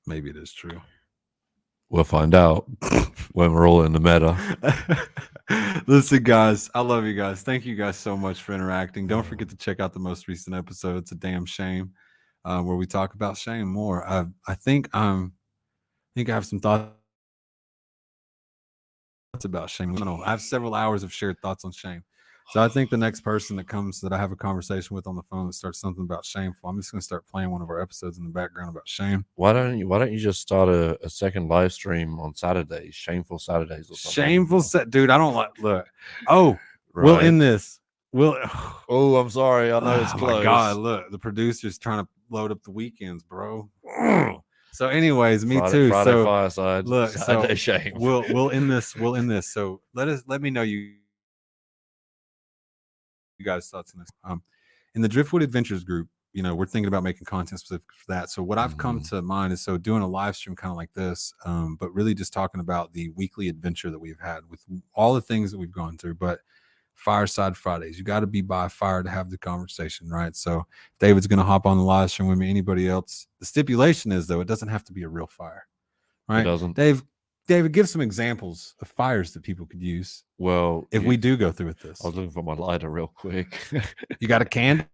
Maybe it is true. We'll find out when we're all in the meta. Listen, guys, I love you guys. Thank you guys so much for interacting. Don't forget to check out the most recent episode. It's a damn shame, where we talk about shame more. I think I have some thoughts about shame. I have several hours of shared thoughts on shame. So I think the next person that comes that I have a conversation with on the phone that starts something about shameful, I'm just going to start playing one of our episodes in the background about shame. Why don't you just start a second live stream on Saturdays, Shameful Saturdays or something? Dude, I don't like, look. Oh, right. We'll end this. Oh, I'm sorry. I know it's close. My God, look, the producer's trying to load up the weekends, bro. So, anyways, Friday so Fireside. Look, Saturday Shame. We'll end this. We'll end this. So let me know you guys' thoughts on this. In the Dryftwood Adventures group, we're thinking about making content specific for that. So what I've come to mind is doing a live stream kind of like this, but really just talking about the weekly adventure that we've had with all the things that we've gone through. But Fireside Fridays, you got to be by fire to have the conversation, right? So David's going to hop on the live stream with me. Anybody else? The stipulation is, though, it doesn't have to be a real fire, right? It doesn't. David, give some examples of fires that people could use. Well, if we do go through with this, I was looking for my lighter real quick. You got a candle?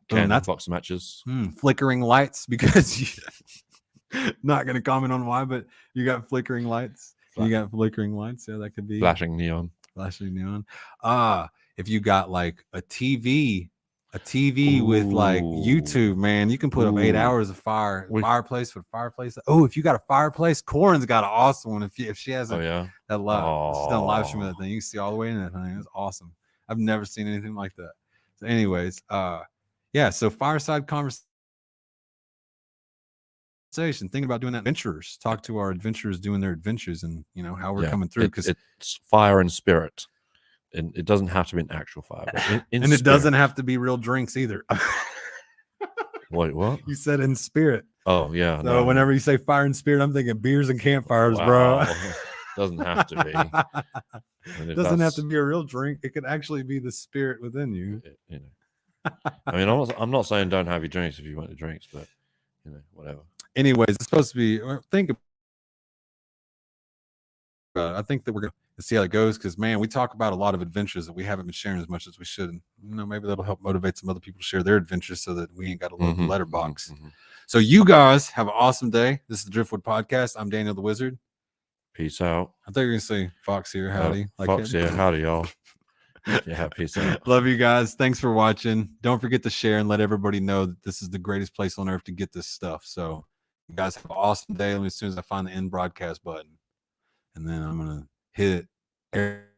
That's box matches. Flickering lights, because you not going to comment on why, but you got flickering lights. You got flickering lights. Yeah, that could be flashing neon. If you got like a TV with like YouTube, man, you can put up 8 hours of fireplace for fireplace. Oh, if you got a fireplace, Corin's got an awesome one. If she has that live, she's done a live stream of that thing. You can see all the way in that thing. It's awesome. I've never seen anything like that. So anyways, so fireside conversation. Thinking about doing that. Adventurers, talk to our adventurers doing their adventures, and how we're coming through, because it's fire and spirit, and it doesn't have to be an actual fire, but in and it doesn't have to be real drinks either. Wait, what? You said in spirit. Oh yeah. So whenever you say fire and spirit, I'm thinking beers and campfires, bro. Doesn't have to be. It doesn't have to be a real drink. It could actually be the spirit within you. I mean, I'm not saying don't have your drinks if you want the drinks, but whatever. Anyways, it's supposed to be. I think that we're gonna see how it goes, because man, we talk about a lot of adventures that we haven't been sharing as much as we should. And, maybe that'll help motivate some other people to share their adventures, so that we ain't got a little letterbox. So you guys have an awesome day. This is the Dryftwood Podcast. I'm Daniel the Wizard. Peace out. I thought you were gonna say Fox here, howdy. Fox here, howdy, y'all. Yeah, peace out. Love you guys. Thanks for watching. Don't forget to share and let everybody know that this is the greatest place on earth to get this stuff. So you guys have an awesome day. As soon as I find the end broadcast button, and then I'm gonna hit it.